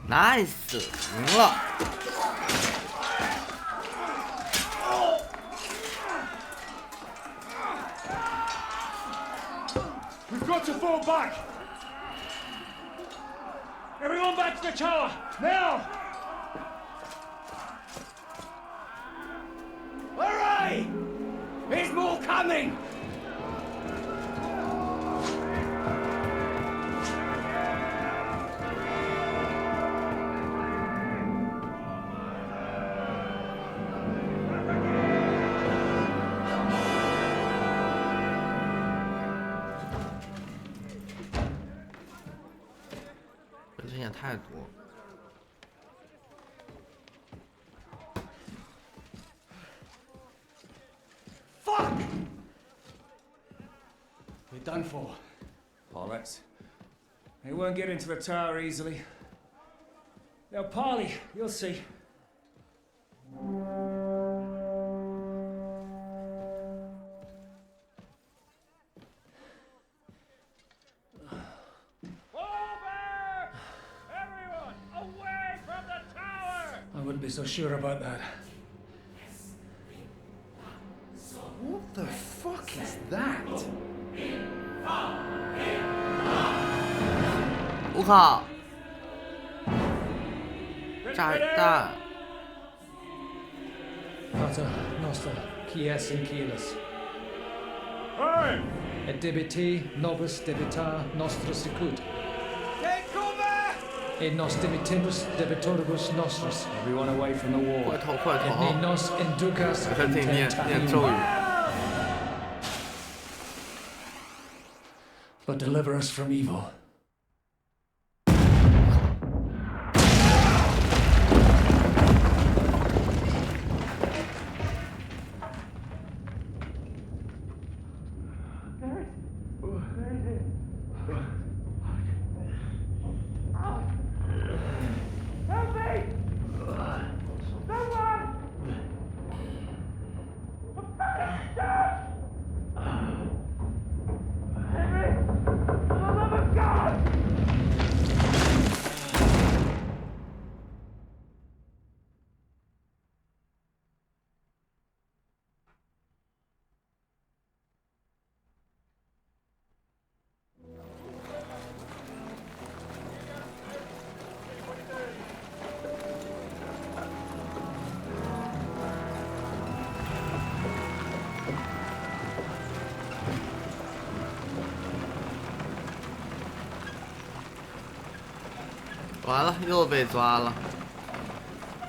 Nice， 赢了。We've got to fall back! Everyone back to the tower! Now! Hooray! There's more coming!人也太多。Fuck! We're done for. Bollocks. They won't get into the tower easily. They'll parley, you'll see. I wouldn't be so sure about that. What the fuck is that? 我靠！炸弹！ Pater Noster, Quies in Quielis. Hey! Et debiti nobis debitar nostris sicut. Take cover! Et nos debitimus debitoribus nostris. Everyone away from the wall. 快投快 Et 投！ ne nos inducas 我在这里念 in 咒语。 but deliver us from evil.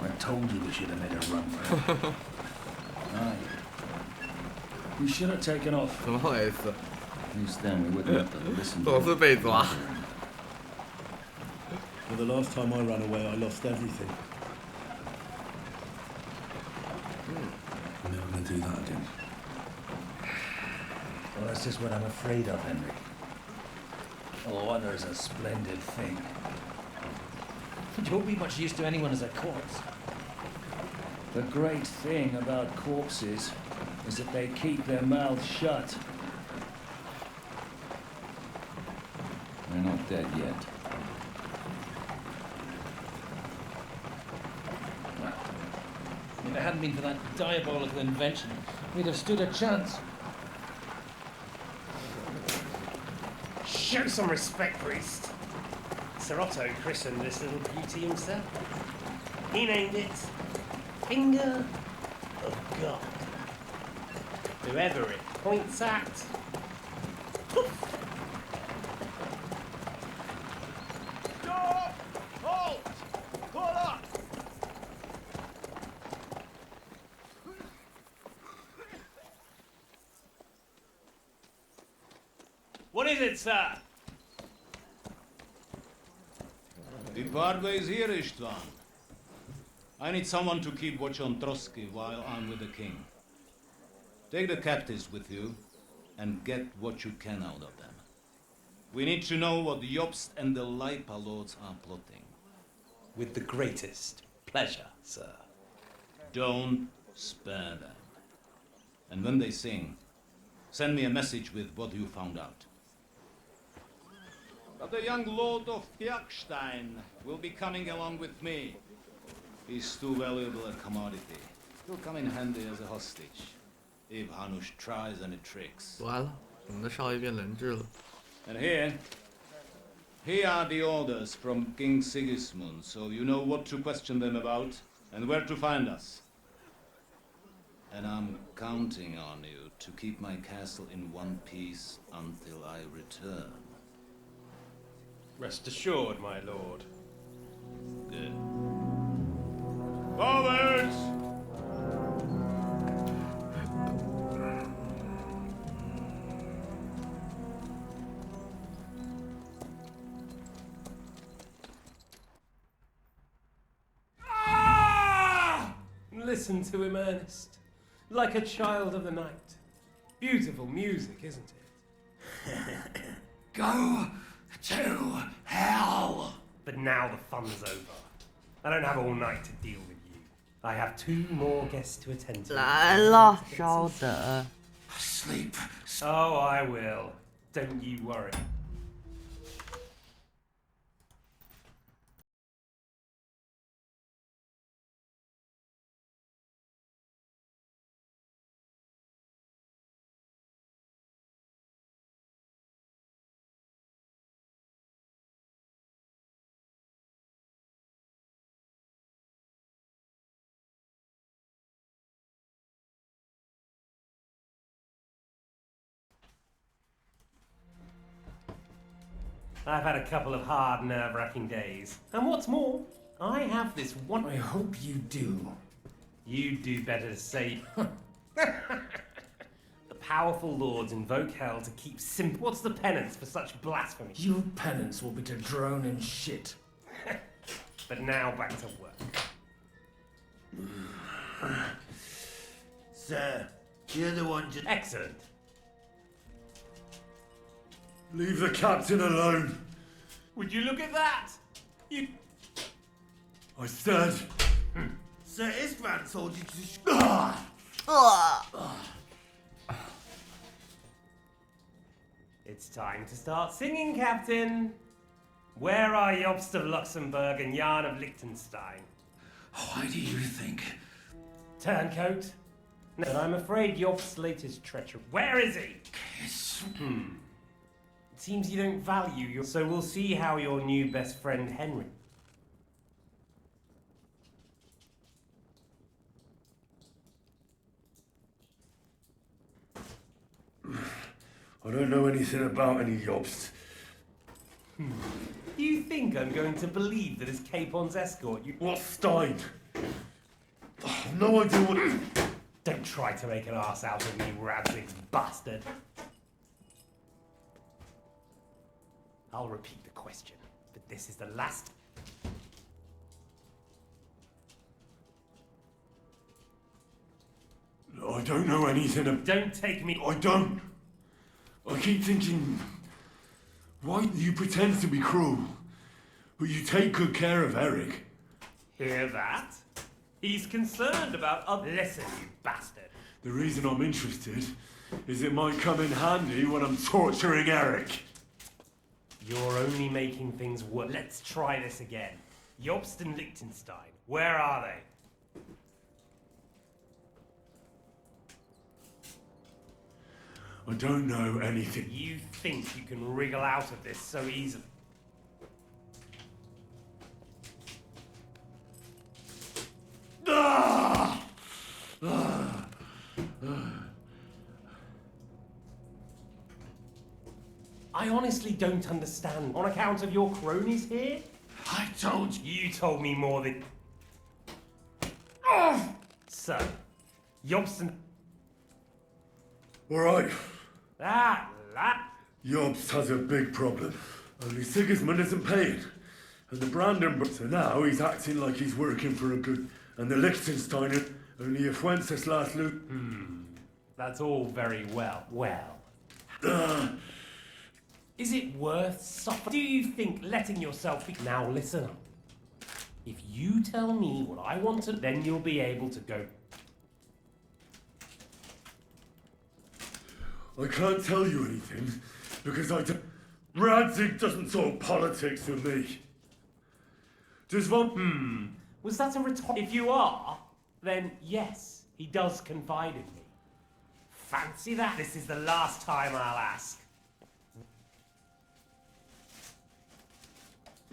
I told you we should have made a run for it. Aye. We should have taken off. 怎么回事？ At least then we wouldn't have to listen to 总是被抓。 Well, the last time I ran away, I lost everything. I'm never going to do that again. Well, that's just what I'm afraid of, Henry. Oh, honor's a splendid thing. You won't be much use to anyone as a corpse. The great thing about corpses is that they keep their mouths shut. They're not dead yet. If it hadn't been for that diabolical invention, we'd have stood a chance. Show some respect, priest. Sir Otto christened this little beauty himself. He named it Finger of God. Whoever it points at, poof. Stop! Halt! Pull up! What is it, sir? The Bardway is here, Istvan. I need someone to keep watch on Trotsky while I'm with the king. Take the captives with you and get what you can out of them. We need to know what the Jobst and the Leipa lords are plotting. With the greatest pleasure, sir. Don't spare them. And when they sing, send me a message with what you found out. But the young lord of Bjergstein will be coming along with me. He's too valuable a commodity. He'll come in handy as a hostage, if Hanush tries any tricks. 完了，我们的少爷变人质了。And here are the orders from King Sigismund, so you know what to question them about and where to find us. And I'm counting on you to keep my castle in one piece until I return. Rest assured, my lord. Good. Forwards! Listen to him, Ernest. Like a child of the night. Beautiful music, isn't it? Go to hell! But now the fun's over. I don't have all night to deal with you. I have 2 more guests to attend to. 来了，稍等。 Sleep. Oh, I will. Don't you worry. I've had a couple of hard, nerve-wracking days. And what's more, I have this one... I hope you do. You'd do better to say... The powerful lords invoke hell to keep simple... What's the penance for such blasphemy? Your penance will be to drown in shit. But now back to work. Sir, you're the one to... Excellent. Leave the captain alone. Would you look at that? You... I said... Sir Istvan told you to... It's time to start singing, Captain. Where are Jobst of Luxembourg and Jan of Liechtenstein? Why do you think? Turncoat? No, but I'm afraid Jobst's latest treachery. Where is he? Kiss. It seems you don't value your... So we'll see how your new best friend, Henry... I don't know anything about any Jobst. You think I'm going to believe that as Capon's escort you... What's Stein? I've no idea what... Don't try to make an ass out of me, Radzig's bastard. I'll repeat the question, but this is the last... I don't know anything about... Don't take me... I don't. I keep thinking... Why do you pretend to be cruel? But you take good care of Eric. Hear that? He's concerned about other... Listen, you bastard. The reason I'm interested is it might come in handy when I'm torturing Eric. You're only making things worse. Let's try this again. Jobst and Liechtenstein, where are they? I don't know anything. You think you can wriggle out of this so easily? I honestly don't understand. On account of your cronies here? I told you. You told me more than... So, Jobst... All right. That. Jobst has a big problem. Only Sigismund isn't paying. And the Brandenburg... So now he's acting like he's working for a good... And the Liechtensteiner, only if Wenceslas loot... That's all very well. Is it worth suffering? Do you think letting yourself be... Now listen up. If you tell me what I want to, then you'll be able to go... I can't tell you anything, because I don't... Radzig doesn't talk politics with me. Does one... Was that a retort? If you are, then yes, he does confide in me. Fancy that. This is the last time I'll ask.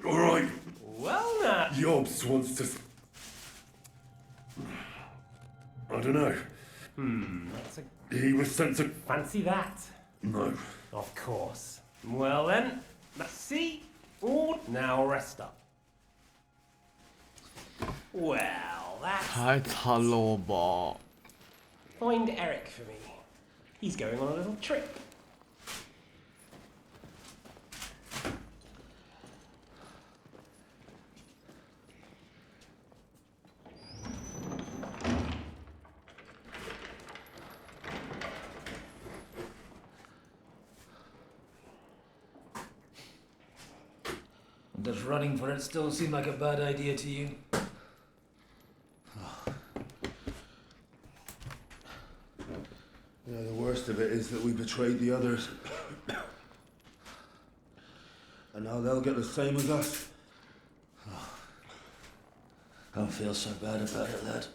All right. Well, now. Yobs wants to. I don't know. That's a... He was sent to. Fancy that? No. Of course. Well then, let's see. Oh, now rest up. Well, that's... 太惨了吧 Find Eric for me. He's going on a little trip. Does running for it still seem like a bad idea to you? Yeah, the worst of it is that we betrayed the others. And now they'll get the same as us. I don't feel so bad about it, lad.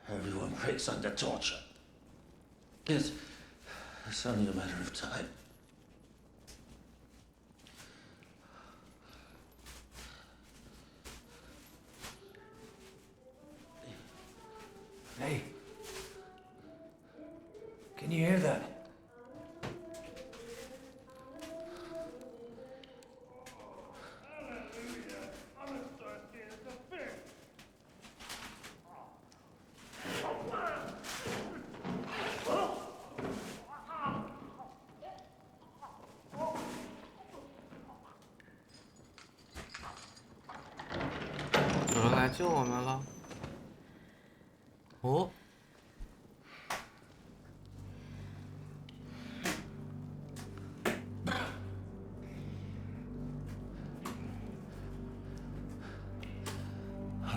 Everyone breaks under torture. It's only a matter of time. Hey. Can you hear that?有人来救我们了。哦。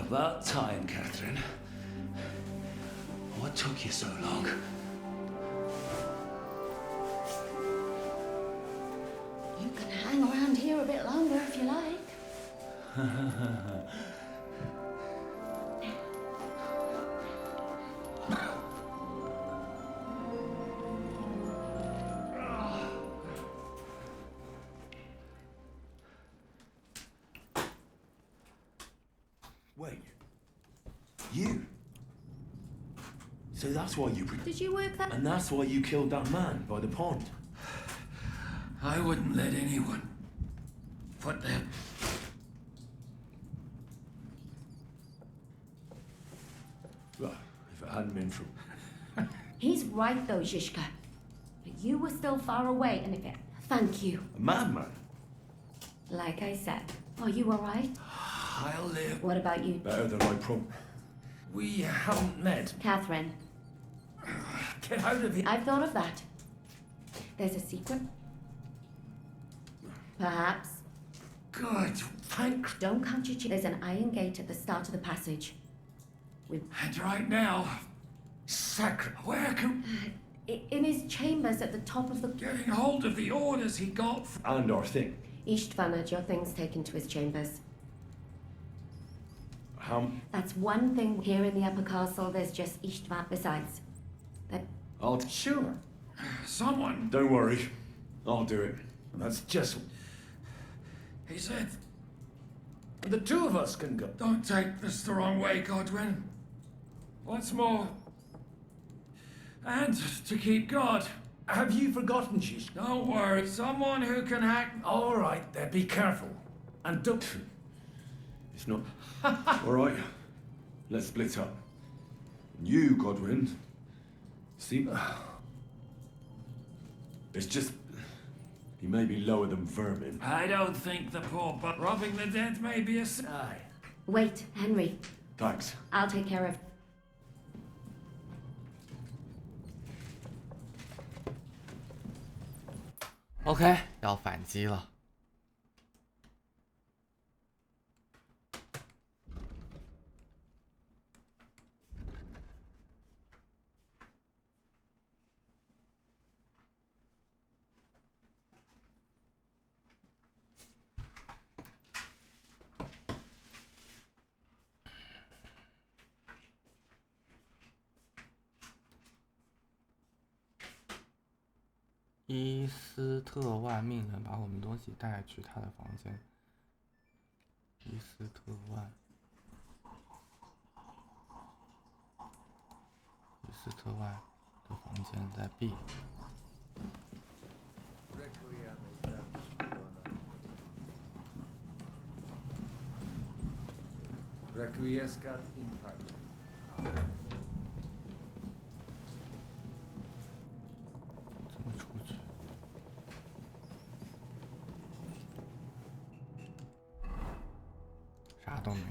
About time, Catherine. What took you so long? You can hang around here a bit longer if you like. Wait. You? So that's why you... Did you work that? And that's why you killed that man by the pond? I wouldn't let anyone put their... Well, if it hadn't been for... He's right though, Zizka. But you were still far away, and if it... Thank you. A madman? Like I said. Are you alright? I'll live. What about you? Better than I prom... We haven't met. Catherine. Get out of here. I've thought of that. There's a secret. Perhaps. Good. Thank... Don't count your chickens. There's an iron gate at the start of the passage. And right now... Sacre... Where can... In his chambers at the top of the... Getting hold of the orders he got... And our thing. Istvan had your things taken to his chambers. That's one thing here in the upper castle. There's just Istvan. Besides, that... I'll... Sure. Someone... Don't worry. I'll do it. That's just... He said... The two of us can go. Don't take this the wrong way, Godwin. What's more... And to keep God. Have you forgotten, Shish? Don't worry. Someone who can act... All right, then. Be careful. And don't... It's not... All right. Let's split up. You, Godwin. See... It's just... He may be lower than vermin. I don't think the poor but robbing the dead may be a... Aye. Wait, Henry. Thanks. I'll take care of... OK， 要反击了。伊斯特万命人把我们东西带去他的房间。伊斯特万，伊斯特万的房间在 B。Requiescat in pace. 怎么出去？啥都没有。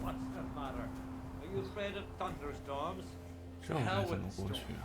What's the matter? Are you afraid of thunderstorms? 这我该怎么过去啊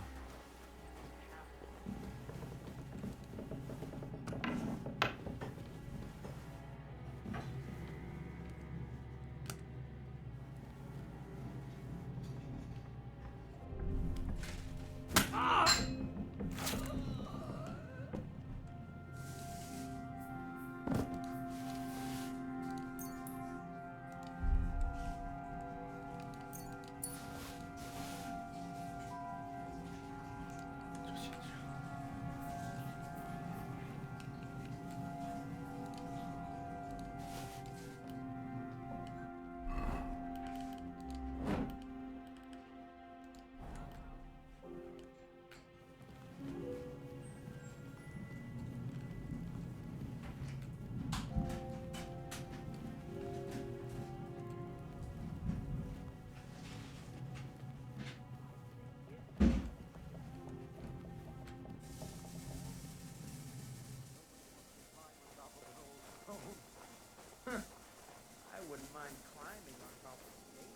？I wouldn't mind climbing on top of the gate.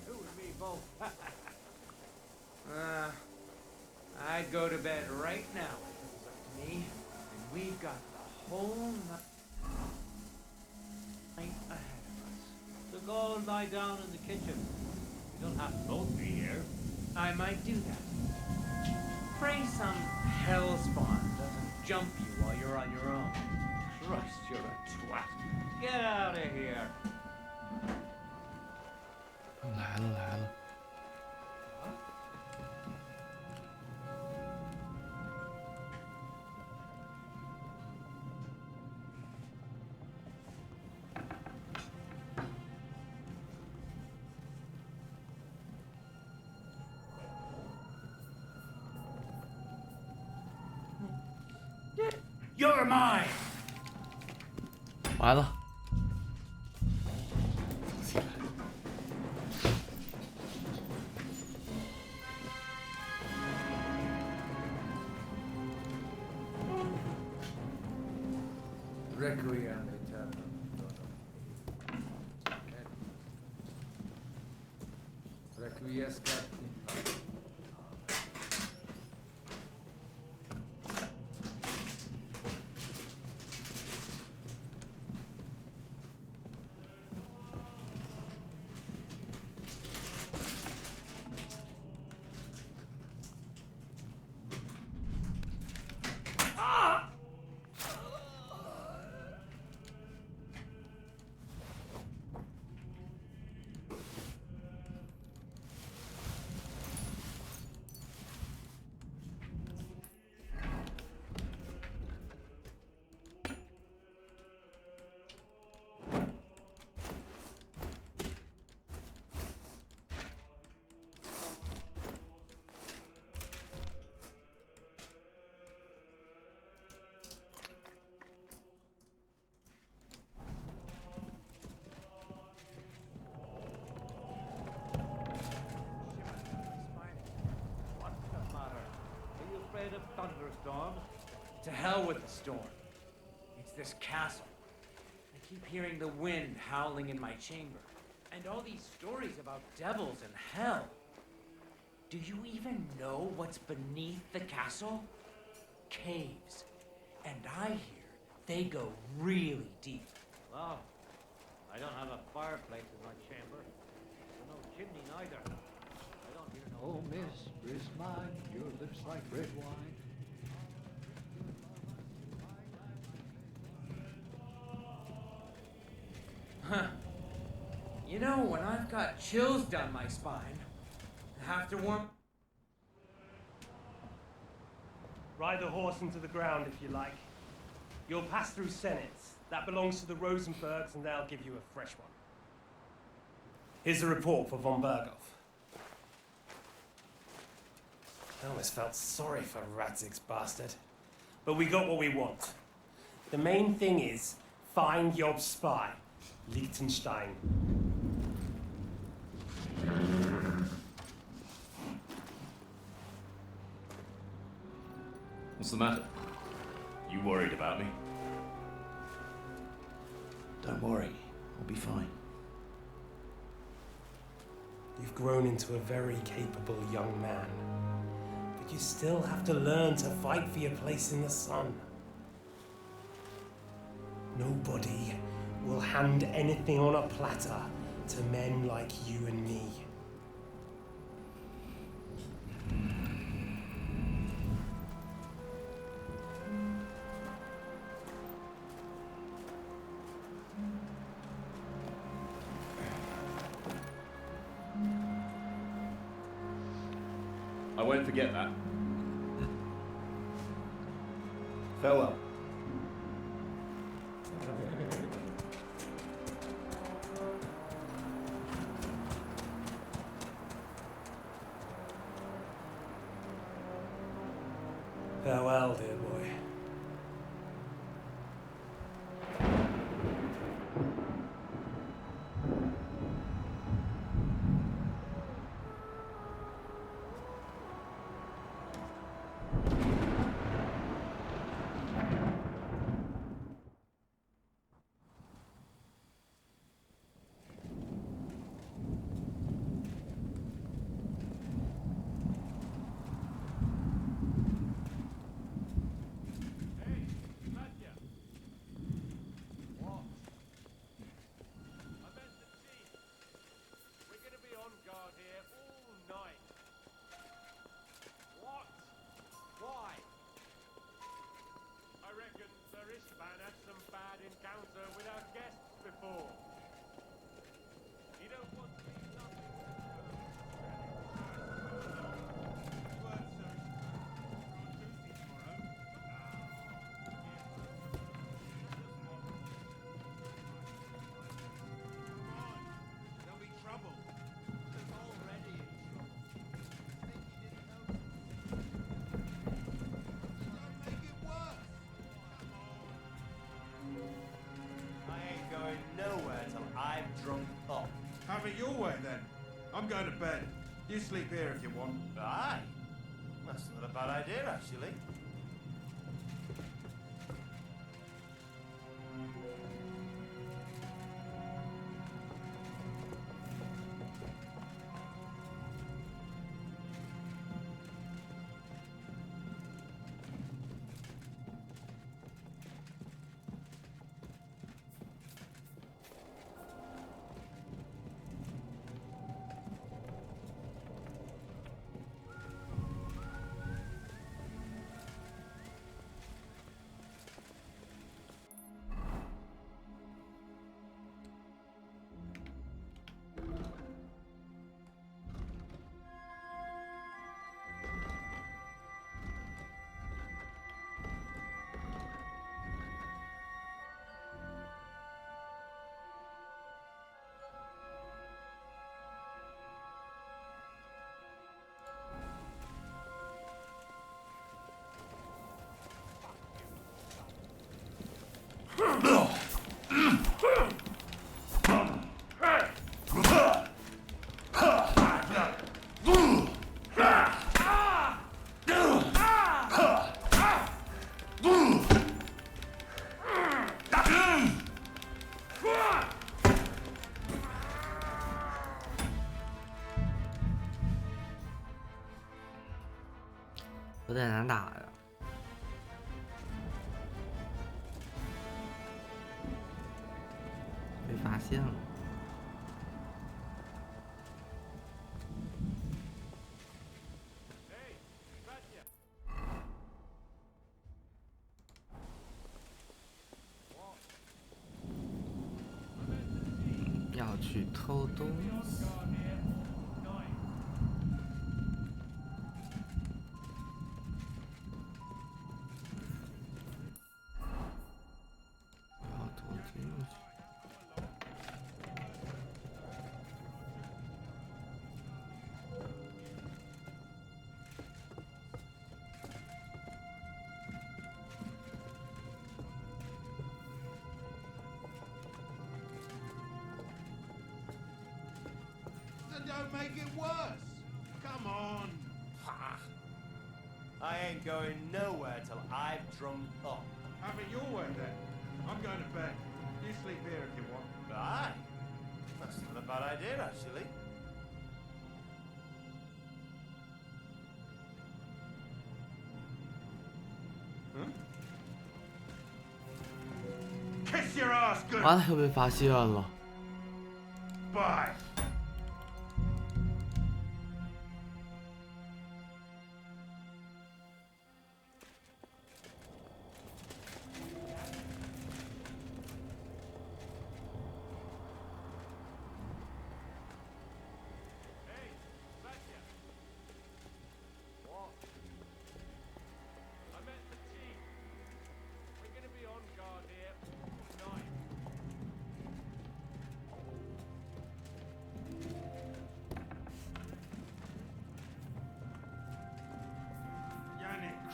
You and me both. I'd go to bed right now if it was up to me. And we've got the whole night ahead of us. So go and lie down in the kitchen. You don't have to both be here. I might do that. Pray some hellspawn doesn't jump you while you're on your own. Christ, you're a twat. Get out of here. 来了来了。You're mine. 完了。Requiem aeternam. Requiescat in pace. Of thunderstorms. To hell with the storm. It's this castle. I keep hearing the wind howling in my chamber. And all these stories about devils and hell. Do you even know what's beneath the castle? Caves. And I hear they go really deep. Wow. I don't have a fireplace in my chamber. There's no chimney neither. I don't hear no... Oh, mistress mine, your lips like red wine. Huh. You know, when I've got chills down my spine, I have to warm... Ride the horse into the ground if you like. You'll pass through Senates. That belongs to the Rosenbergs, and they'll give you a fresh one. Here's a report for von Berghoff. I almost felt sorry for Radzig's bastard. But we got what we want. The main thing is, find Job's spy, Liechtenstein. What's the matter? You worried about me? Don't worry, I'll be fine. You've grown into a very capable young man. But you still have to learn to fight for your place in the sun. Nobody will hand anything on a platter to men like you and me. I won't forget that. Farewell. Farewell, dear boy. Drunk up. Have it your way then. I'm going to bed. You sleep here if you want. Aye. That's not a bad idea, actually.有点难打呀。被发现了。要去偷东西。要躲进去。Don't make it worse. Come on. I ain't going nowhere till I've drunk up. Have it your way then. I'm going to bed. You sleep here if you want. Aye. That's not a bad idea, actually. Kiss your ass good. 完了，又被发现了。Bye.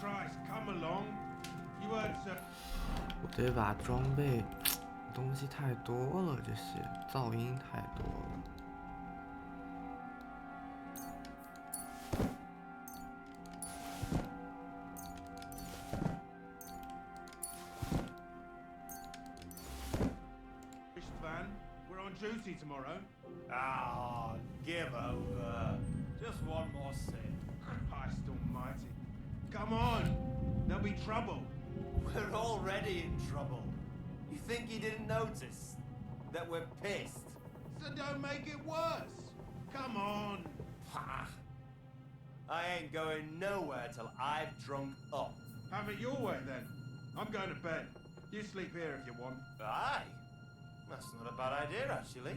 Christ, come along. You heard so. 我这把装备东西太多了，这些噪音太多了。Van, we're on duty tomorrow. Ah, give over. Just one more sip. Christ almighty. Come on! There'll be trouble. We're already in trouble. You think he didn't notice that we're pissed? So don't make it worse. Come on. I ain't going nowhere till I've drunk up. Have it your way then. I'm going to bed. You sleep here if you want. Aye. That's not a bad idea, actually.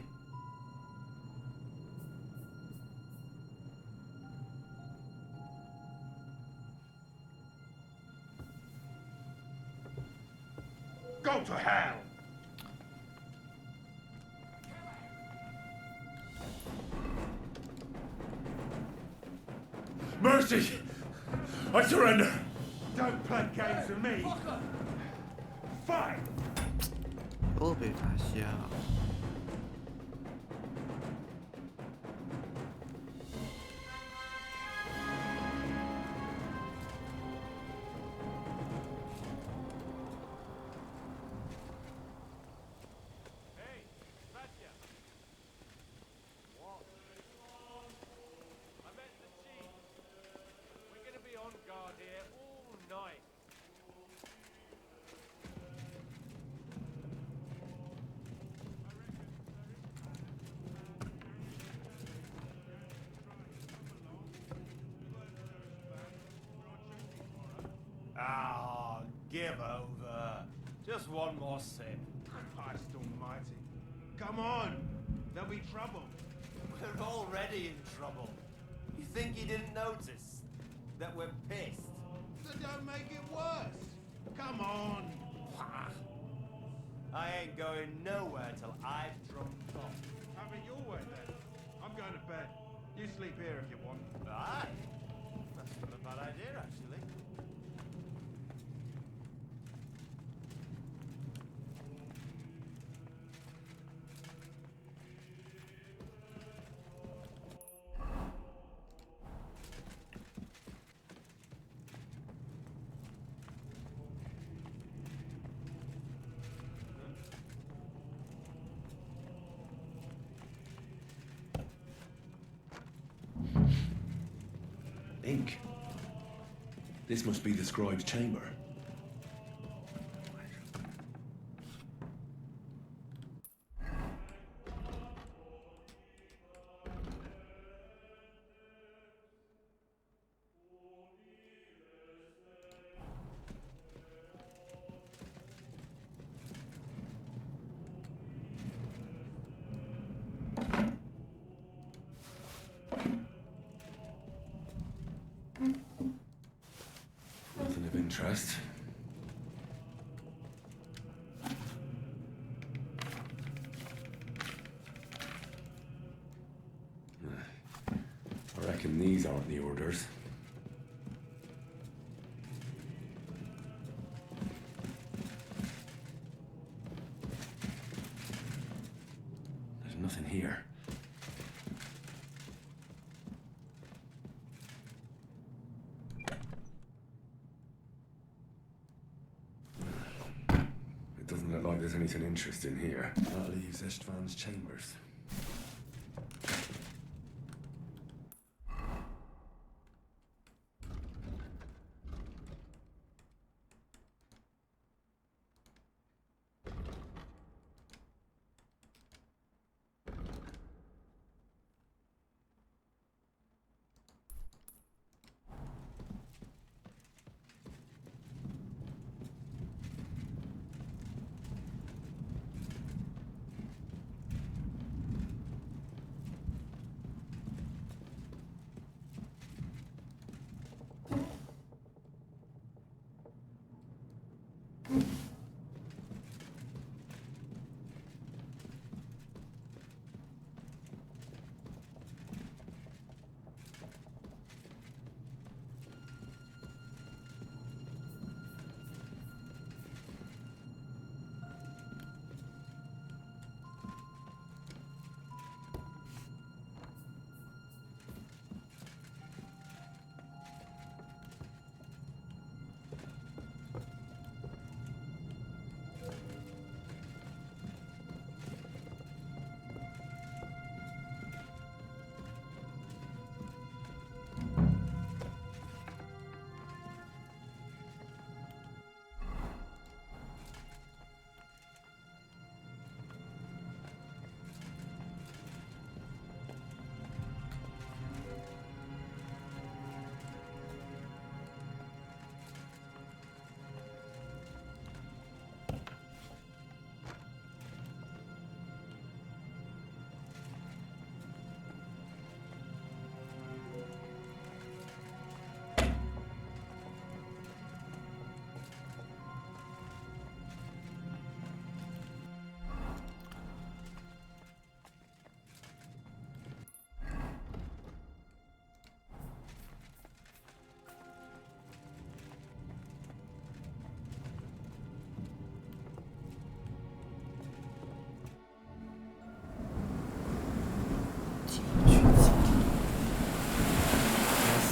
Go to hell! Mercy! I surrender! Don't play games with me! Fight! 又被发现了。Ah, give over. Just one more sip. Christ almighty. Come on! There'll be trouble. We're already in trouble. You think he didn't notice that we're pissed? So don't make it worse. Come on. I ain't going nowhere till I've drunk up. Have it your way then. I'm going to bed. You sleep here if you want. Aye. That's not a bad idea, actually. Ink. This must be the scribe's chamber. interest. I reckon these aren't the orders. There's nothing here. It doesn't look like there's anything interesting here. That leaves Istvan's chambers.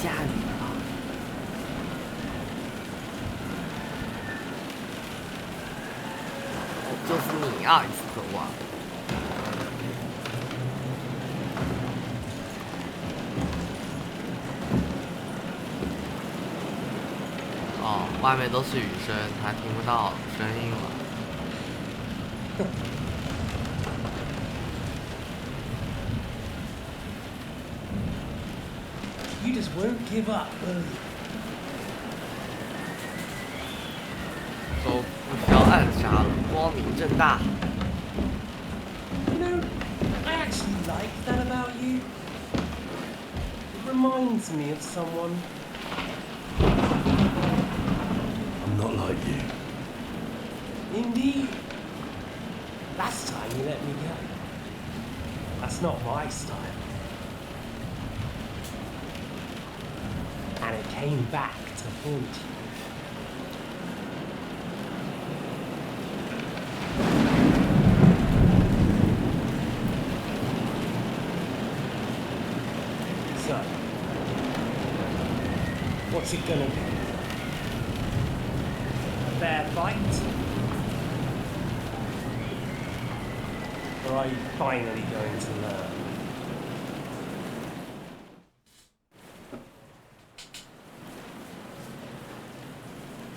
下雨了。就是你啊，死我！哦，外面都是雨声，他听不到声音了。You just won't give up, will you? 都不需要暗杀了，光明正大。You know, I actually like that about you. It reminds me of someone. I'm not like you. Indeed. Last time you let me go. That's not my style. And it came back to haunt you. So, what's it gonna be? A fair fight? Or are you finally going to learn?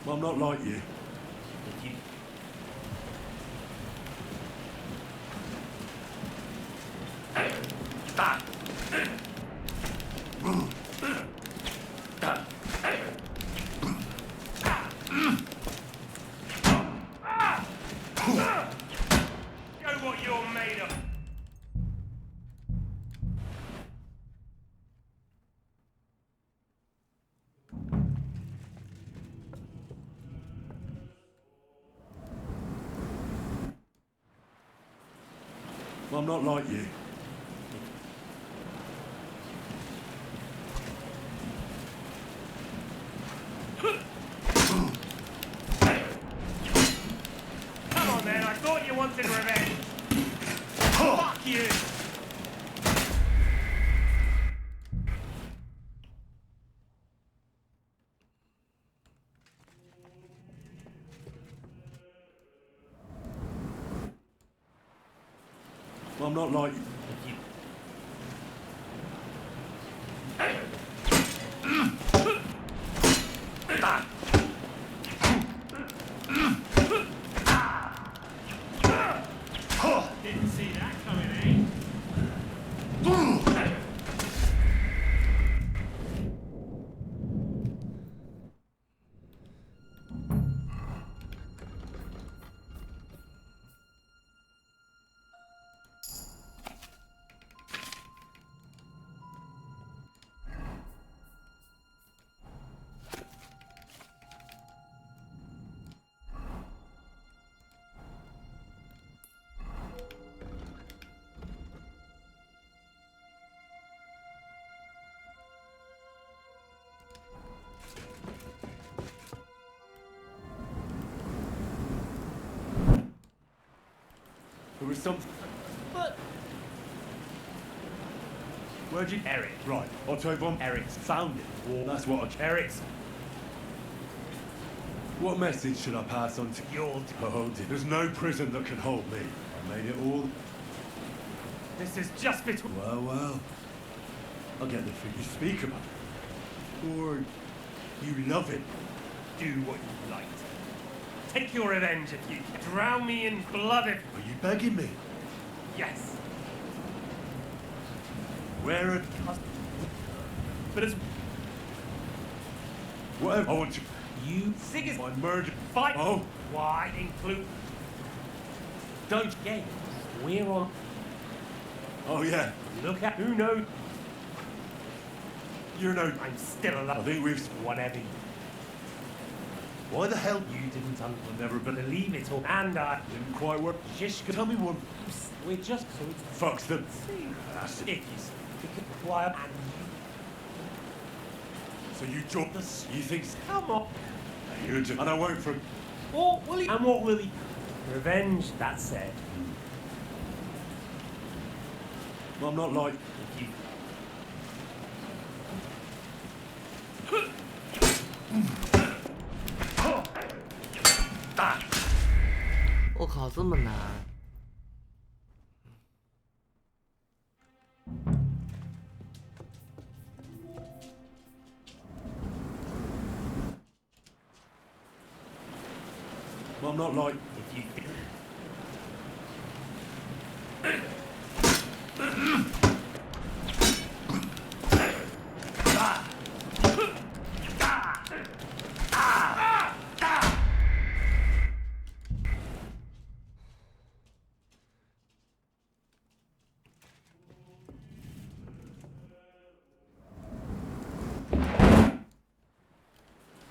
I'm not like you. Go what you're made of! I'm not like you. Come on then, I thought you wanted revenge. Fuck you! I'm not like you. Didn't see that coming, eh? There was something. But where'd you Eric? Right, I'll tell you one. Eric's found it. War. That's what Eric's. What message should I pass on to Your there's no prison that can hold me. I made it all. This is just between. Well. I'll get the thing you speak about. Or you love it. Do what you like. Take your revenge if you can. Drown me in blood if. Are you begging me? Yes. Where are... But it's. Whatever. I want to... You. Sig is. My murder... Fight. Oh. Why include. Don't games. We're on. Oh, yeah. Look at who knows. You're no... I'm still alive. I think we've... Whatever. Why the hell... You didn't I'll never believe it all. And I didn't quite work. Shishka. Tell me one... We're just so it's. Fuck them. That's it. Why and So you dropped us? You think... come on. You do. And I won't for... What will he? And what will he? Revenge. That said. Well, I'm not like... If you.我靠，这么难！ Well, I'm not like... If you.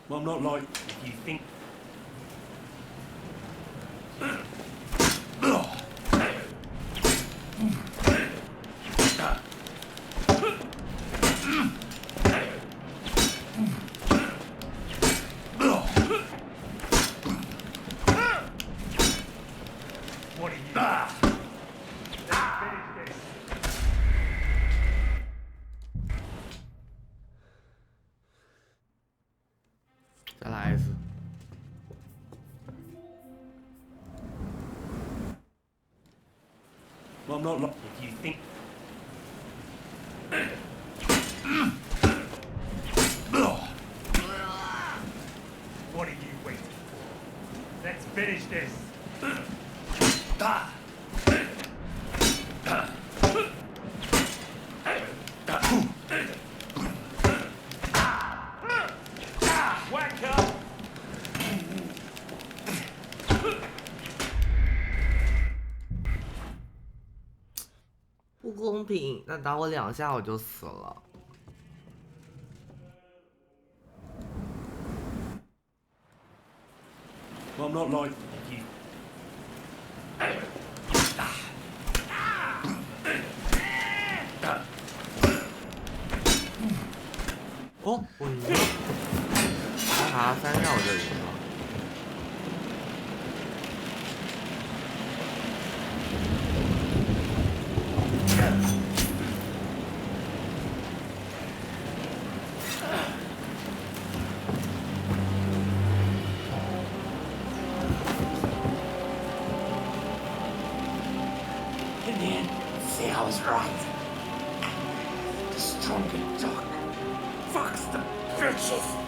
Well, I'm not like... If you think. What are you?再来一次。 Well, I'm not like... If you think. What are you waiting for? Let's finish this. Whack up! 不公平！那打我2下我就死了。 Well, I'm not like... If you. 杀3秒就赢了。In the end, see, I was right. The stronger dog fucks the bitches.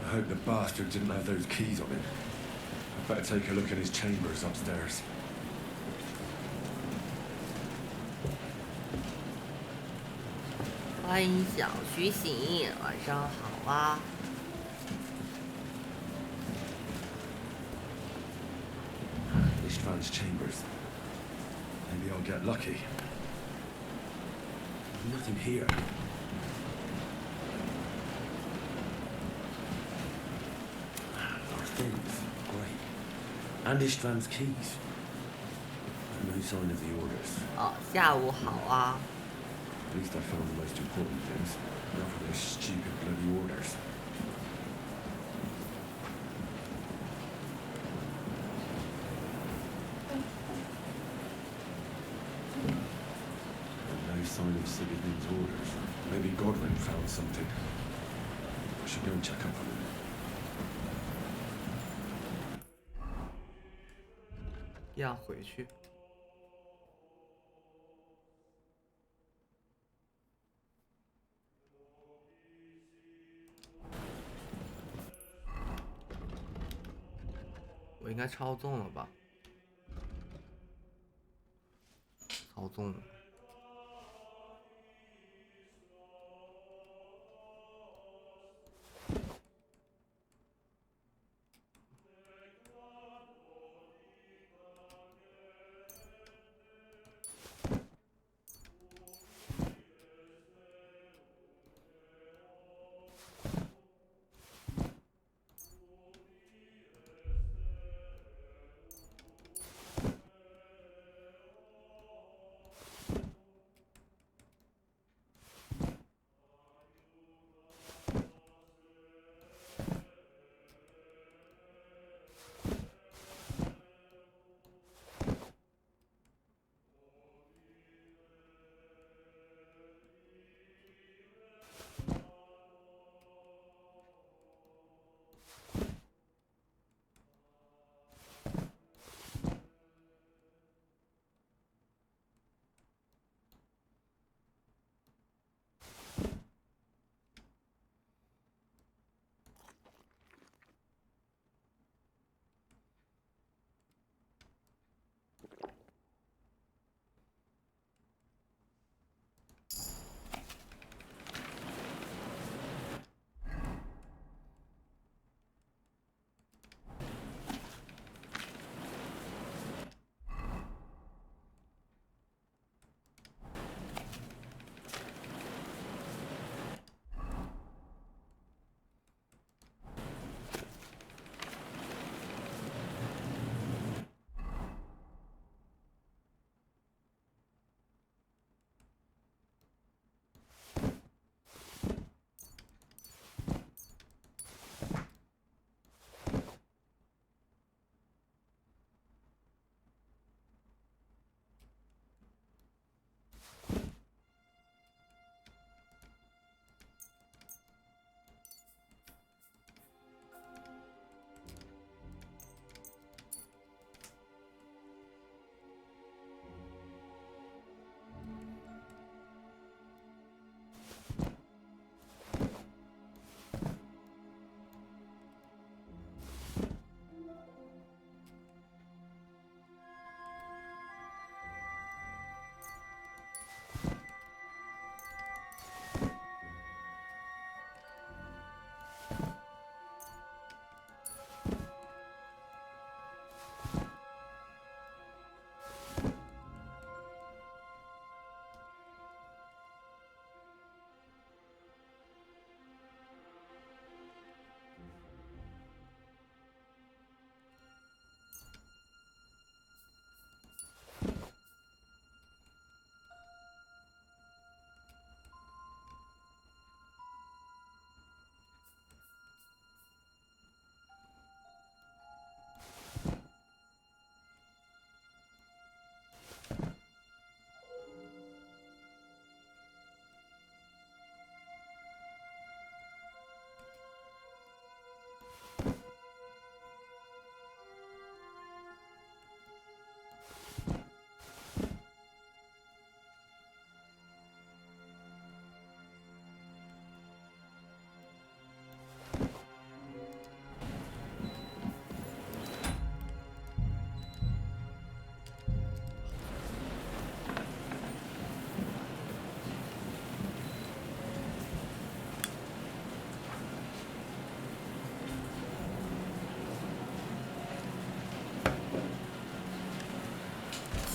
I hope the bastard didn't have those keys on him. I'd better take a look in his chambers upstairs. 欢迎小徐醒，晚上好啊！ Ishtvan's chambers. Maybe I'll get lucky. Nothing here. Our things. Great. And Ishtvan's keys. And no sign of the orders. 哦，下午好啊！ At least I found the most important things. Enough of those stupid bloody orders. No sign of Sigismund's orders. Maybe Godwin found something. I should go and check up on him. 要回去。 我应该操纵了吧？操纵了。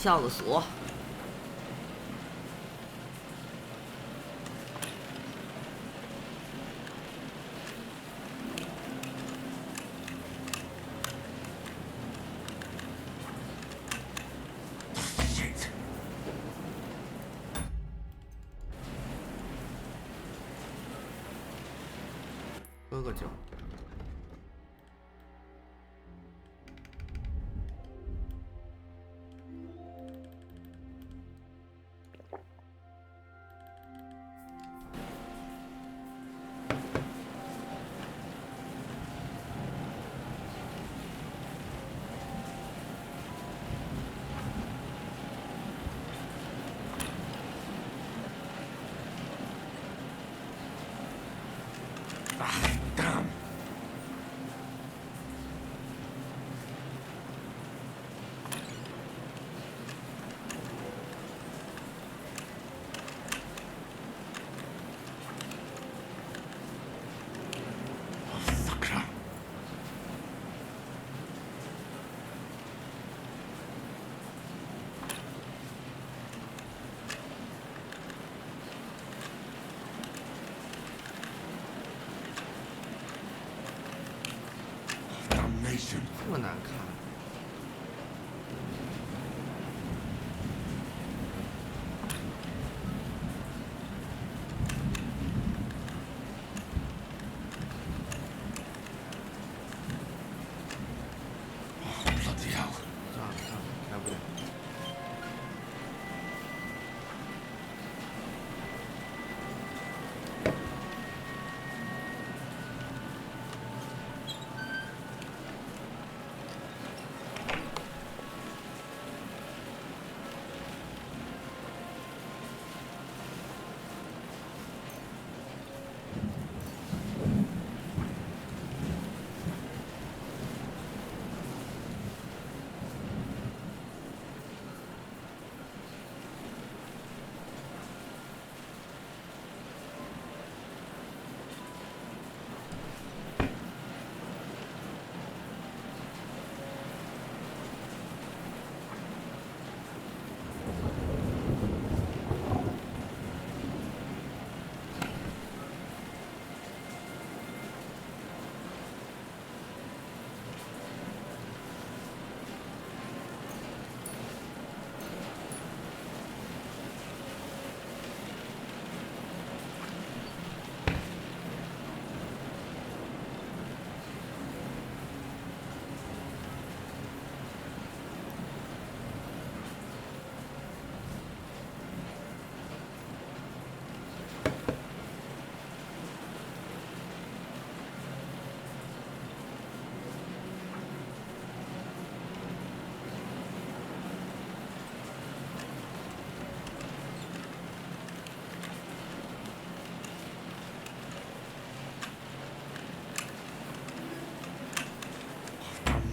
上了锁。喝个酒。Damn. Damnation. 这么难看。Bloody hell. 开不了。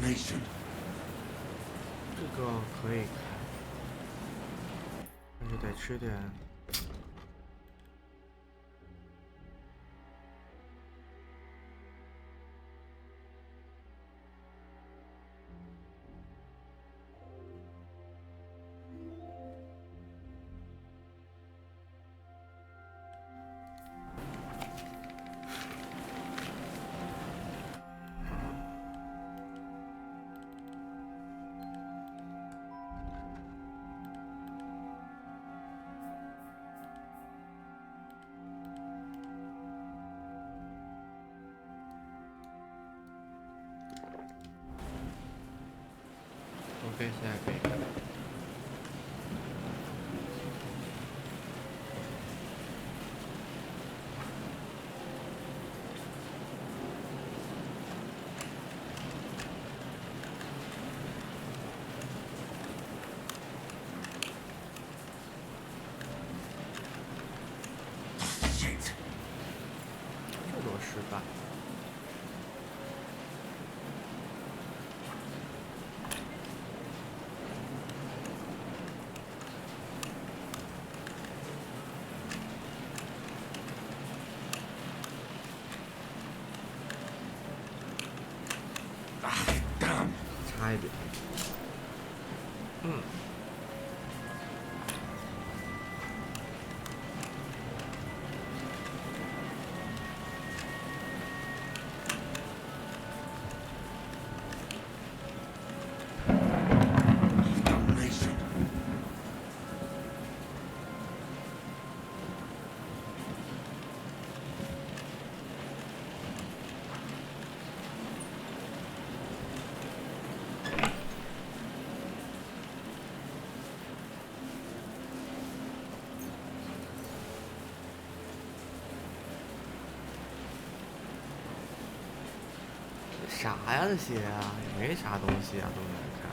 Damnation. 这个可以开，但是得吃点。OK， 现在可以开。这多失败。差一点。啥呀？这些啊，也没啥东西啊，都难看。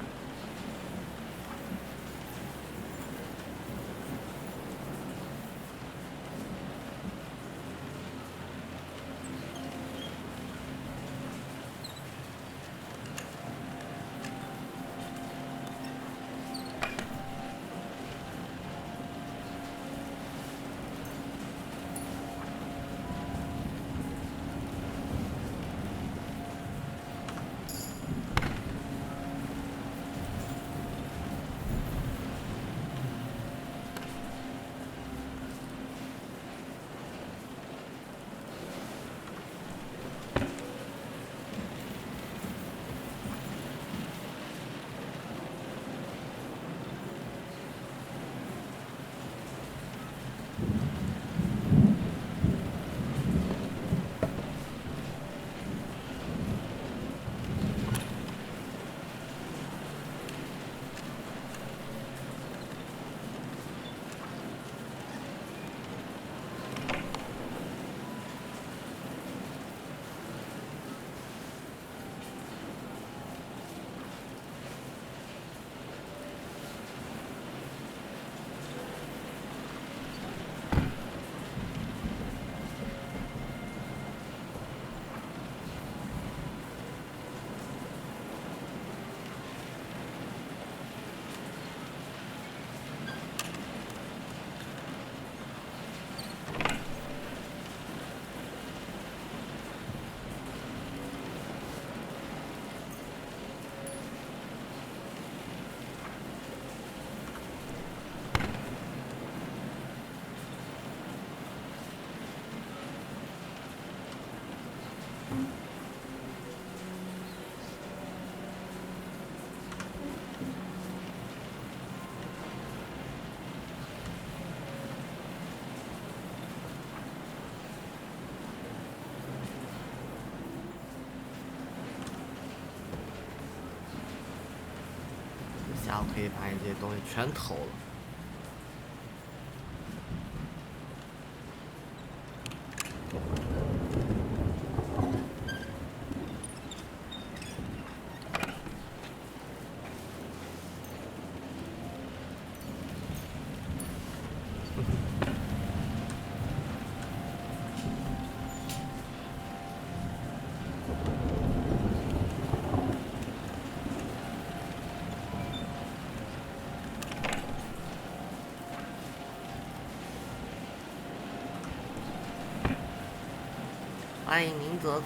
下午可以把你这些东西全偷了。欢迎宁泽子。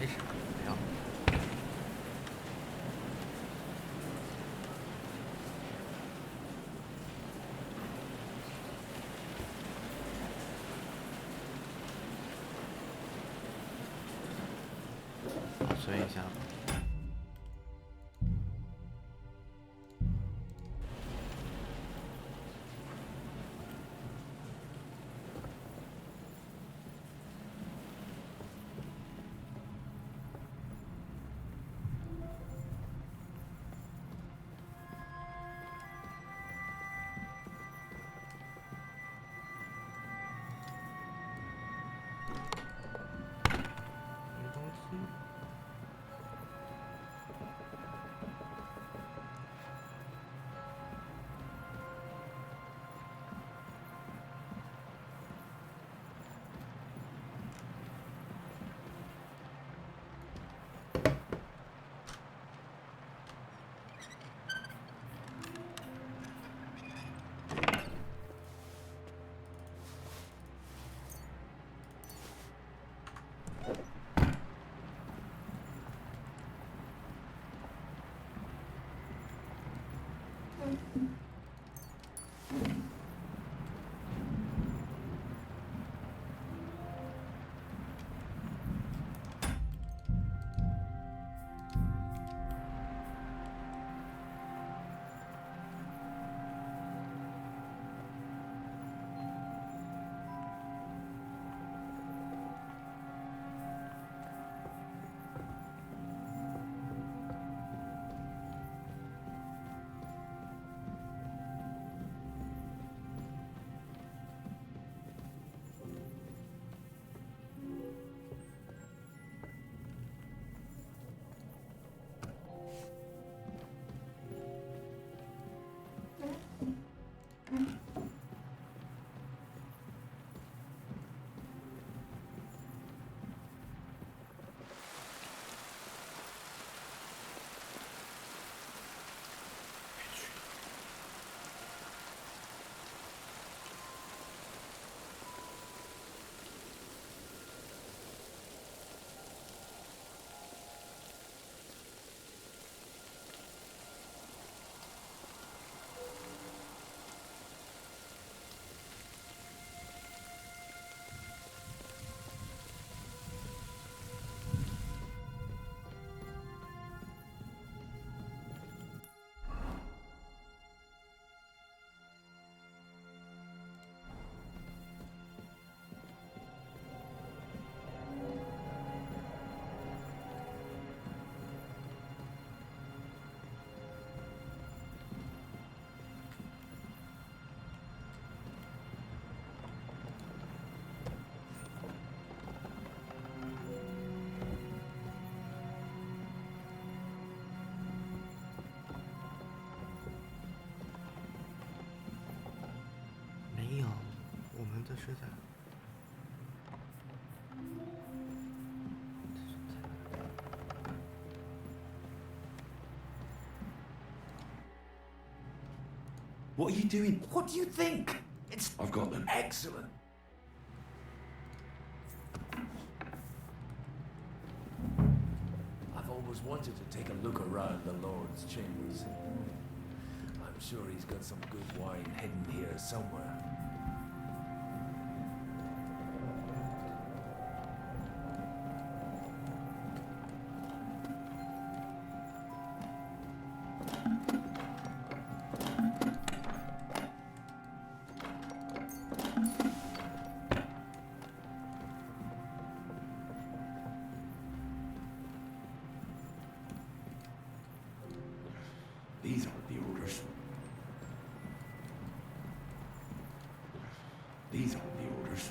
没啥，没有。说一下。是的。What are you doing? What do you think? It's I've got them. excellent. I've always wanted to take a look around the Lord's chambers. I'm sure he's got some good wine hidden here somewhere. These aren't the orders. These aren't the orders.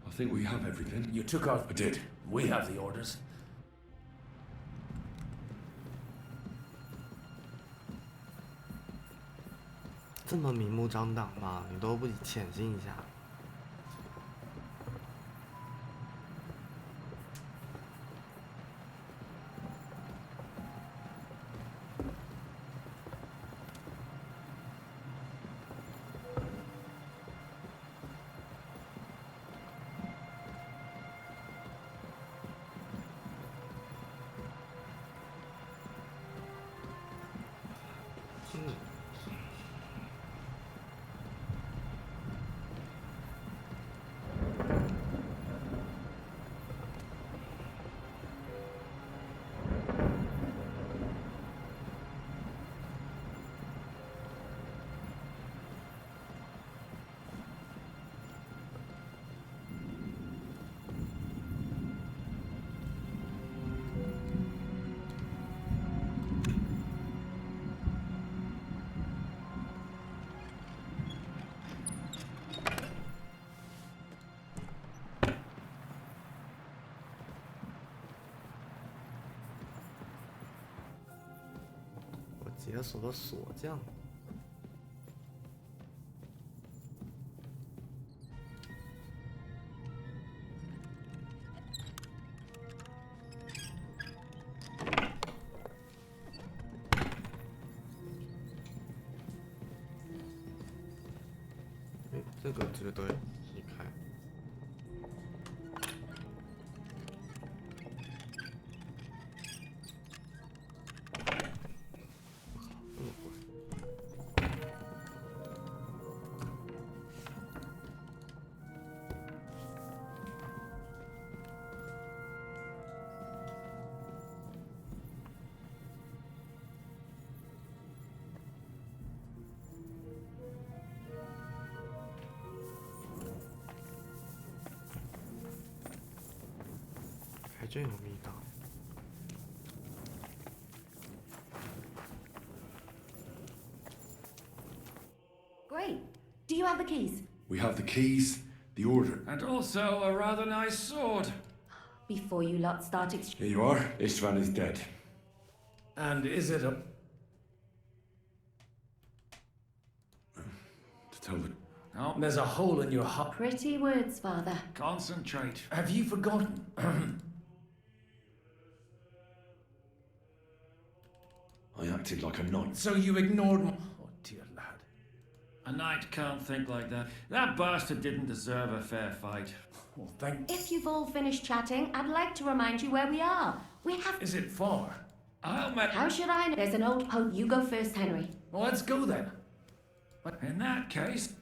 I think we have everything. You took out... I did. We have the orders. 这么明目张胆吗？你都不潜心一下？解锁了锁匠。这个值得一看。还真有味道。Great. Do you have the keys? We have the keys, the order. And also a rather nice sword. Before you lot start Here you are. Istvan is dead. And is it a... To tell the... No. There's a hole in your heart. Pretty words, Father. Concentrate. Have you forgotten? I acted like a knight. So you ignored my... Oh, dear lad. A knight can't think like that. That bastard didn't deserve a fair fight. Well, thank... If you've all finished chatting, I'd like to remind you where we are. We have... Is it far? How should I know? There's an old pope. You go first, Henry. Well, let's go then. But in that case...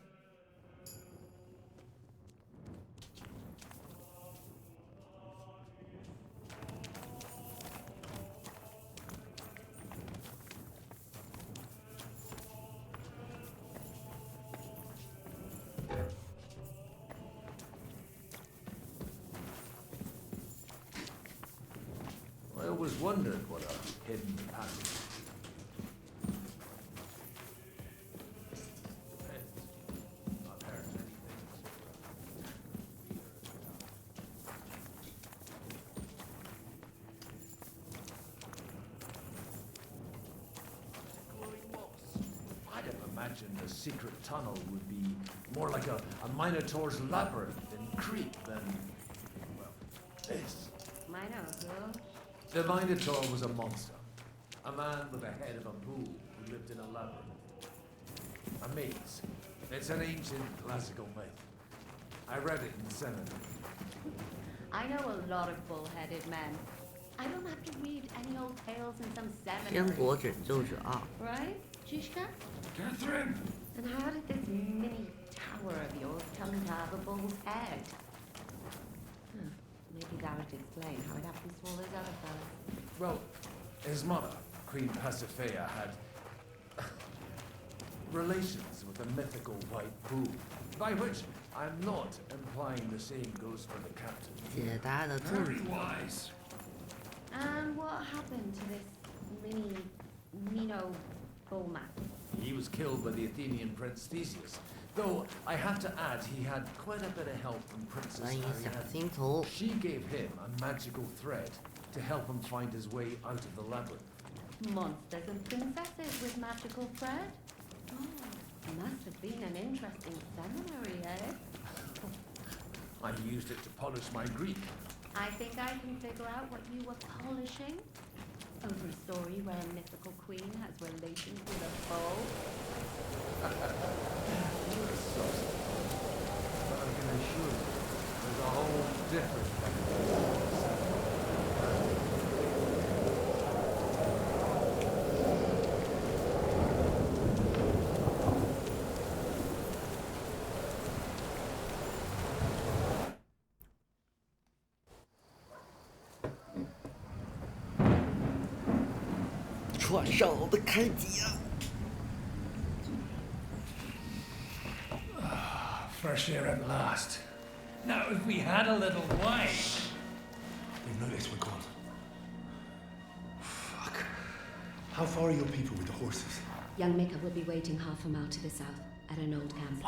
I always wondered what a hidden passage. I've heard many things. I'd have imagined the secret tunnel would be more like a Minotaur's labyrinth in Crete than, well, this. Minotaur? The Minotaur was a monster. A man with the head of a bull who lived in a labyrinth. A maze. It's an ancient classical myth. I read it in seminary. I know a lot of bull-headed men. I don't have to read any old tales in some 天 seminary. 国拯救者2 Right, Shishka? Catherine! And how did this mini tower of yours come to have a bull's head? Huh. Maybe that would explain how it happens to all those other fellas. Well, his mother, Queen Pasiphae, had relations with a mythical white bull. By which I'm not implying the same goes for the captain. 解答的正 Very wise. And what happened to this Mino bullman? He was killed by the Athenian prince Theseus. Though I have to add, he had quite a bit of help from Princess 欢迎小 Ariadne. 星图 She gave him a magical thread to help him find his way out of the labyrinth. Monsters and princesses with magical thread? Oh, must have been an interesting seminary, eh? I used it to polish my Greek. I think I can figure out what you were polishing. Over a story where a mythical queen has relations with a bull. You're a sauce. But I can assure you, there's a whole different kind of船上的开机啊 Fresh air at last. Now, if we had a little wine. They've noticed we're gone. Fuck. How far are your people with the horses? Young Mika will be waiting half a mile to the south at an old camp.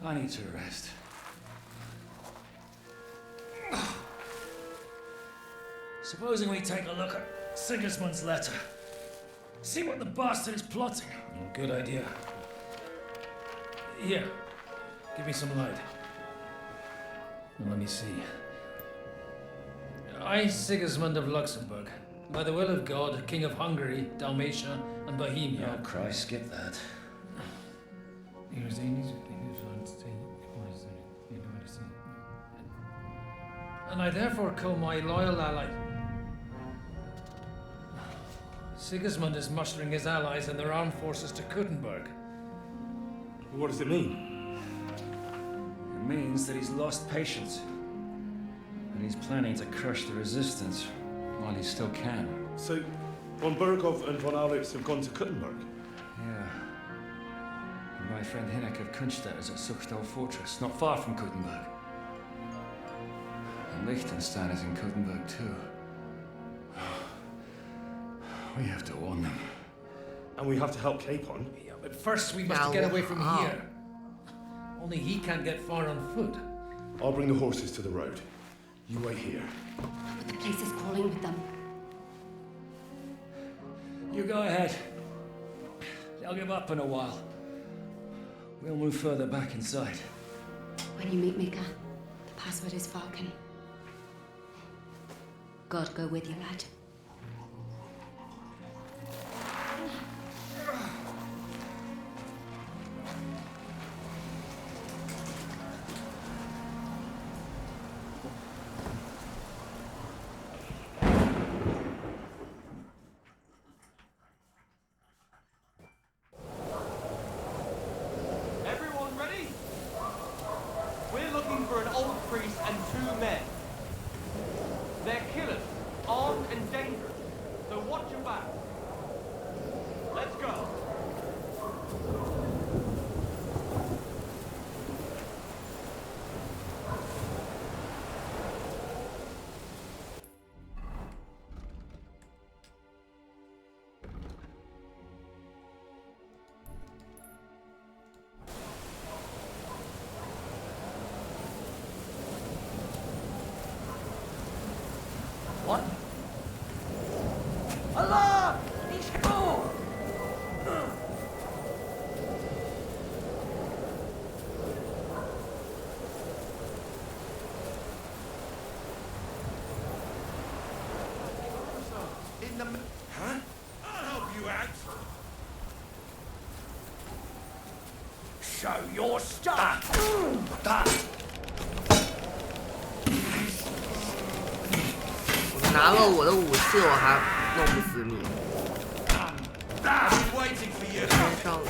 I need to rest. Supposing we take a look at Sigismund's letter. See what the bastard is plotting. Good idea. Here, give me some light. Now, let me see. I, Sigismund of Luxembourg, by the will of God, King of Hungary, Dalmatia, and Bohemia. Oh, Christ, skip that. And I therefore call my loyal ally. Sigismund is mustering his allies and their armed forces to Kuttenberg. What does it mean? It means that he's lost patience. And he's planning to crush the resistance while he still can. So, von Berghoff and von Aulitz have gone to Kuttenberg? Yeah. And my friend Hinnek of Kunstadt is at Suchtal Fortress, not far from Kuttenberg. And Liechtenstein is in Kuttenberg too. We have to warn them. And we have to help Capon? Yeah, but first we must get away from here. Only he can't get far on foot. I'll bring the horses to the road. You wait here. But the place is crawling with them. You go ahead. They'll give up in a while. We'll move further back inside. When you meet Mika, the password is Falcon. God go with you, lad. your back. Let's go. What? Allah! He's cool! In the... Huh? I'll help you out. Show your stuff! Da. 拿了我的武器，我还弄不死你。身上。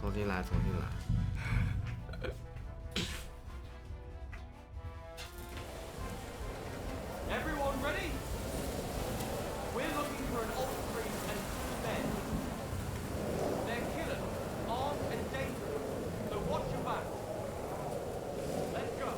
走进来，走进来。 Everyone ready? We're looking for an old priest and 2 men. They're killers, armed and dangerous, so watch your back. Let's go.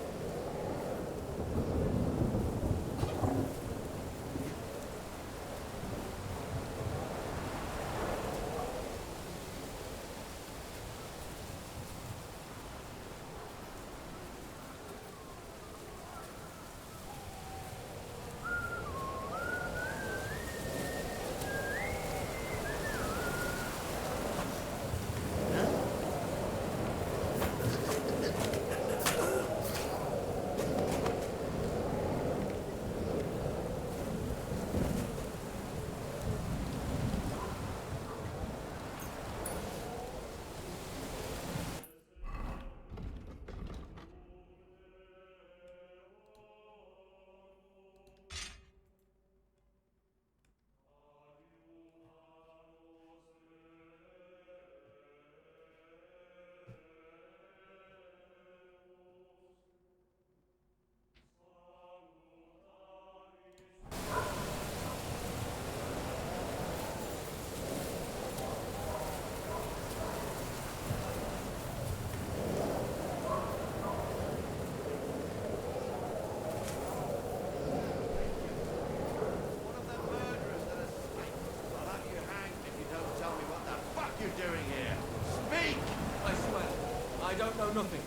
I don't know nothing.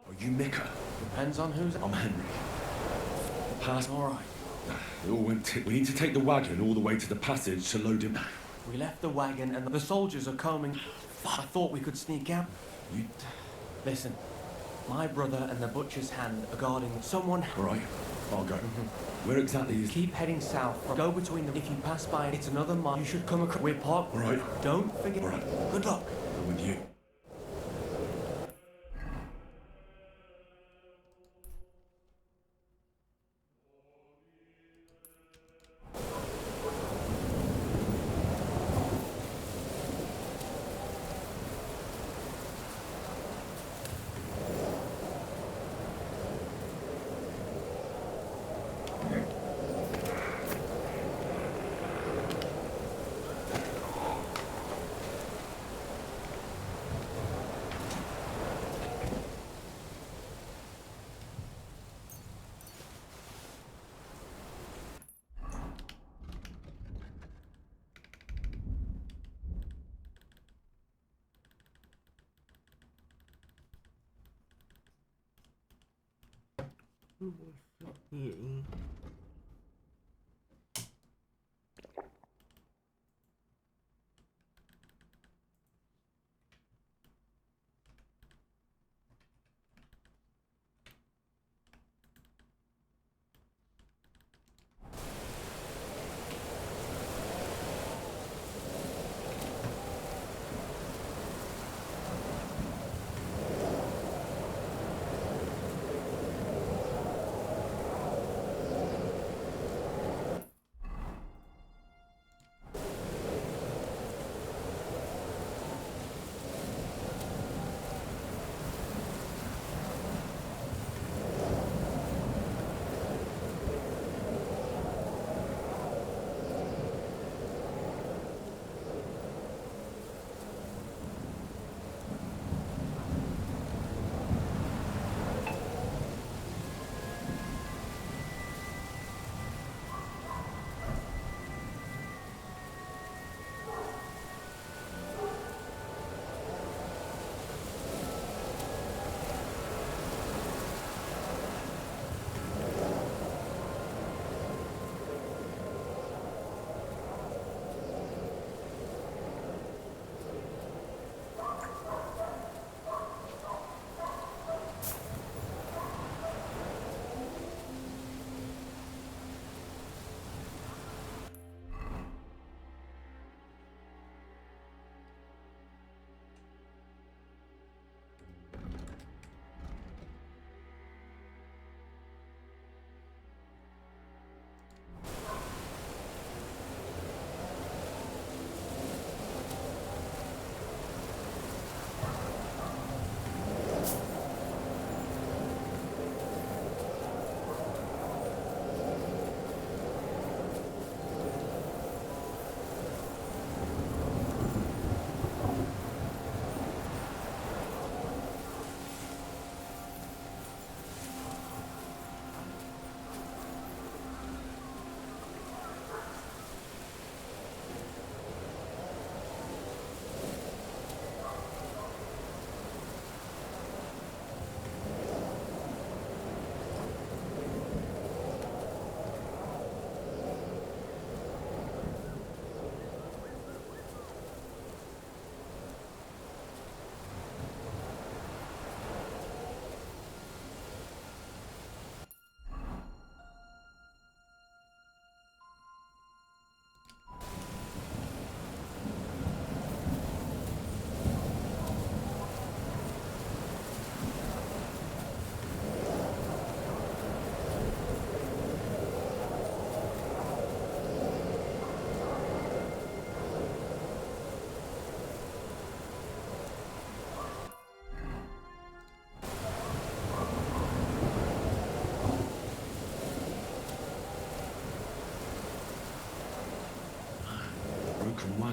Are you Mika? Depends on who's. I'm Henry. Pass. All right. They all went. We need to take the wagon all the way to the passage to load him. We left the wagon and the soldiers are coming. I thought we could sneak out. You. Listen, my brother and the butcher's hand are guarding someone. All right. I'll go. Where exactly is? Keep heading south. Go between them. If you pass by, it's another mile. You should come across. We're parked. All right. Don't forget. All right. Good luck. I'm with you.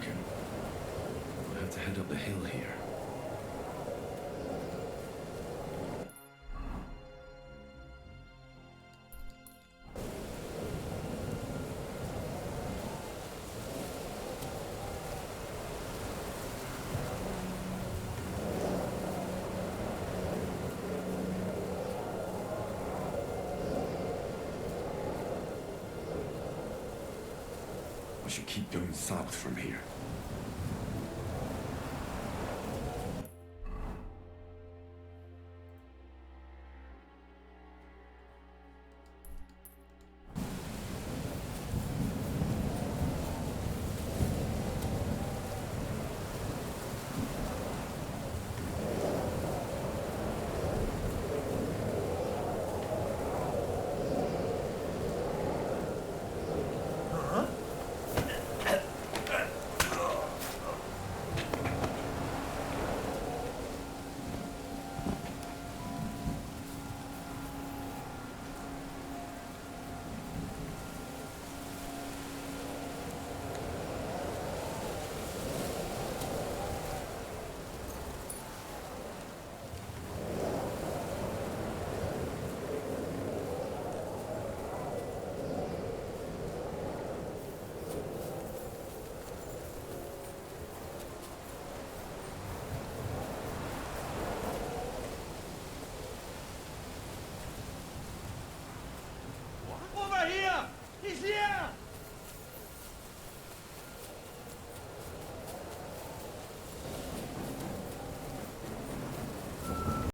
wagon. I have to head up the hill here. I should keep going south from here.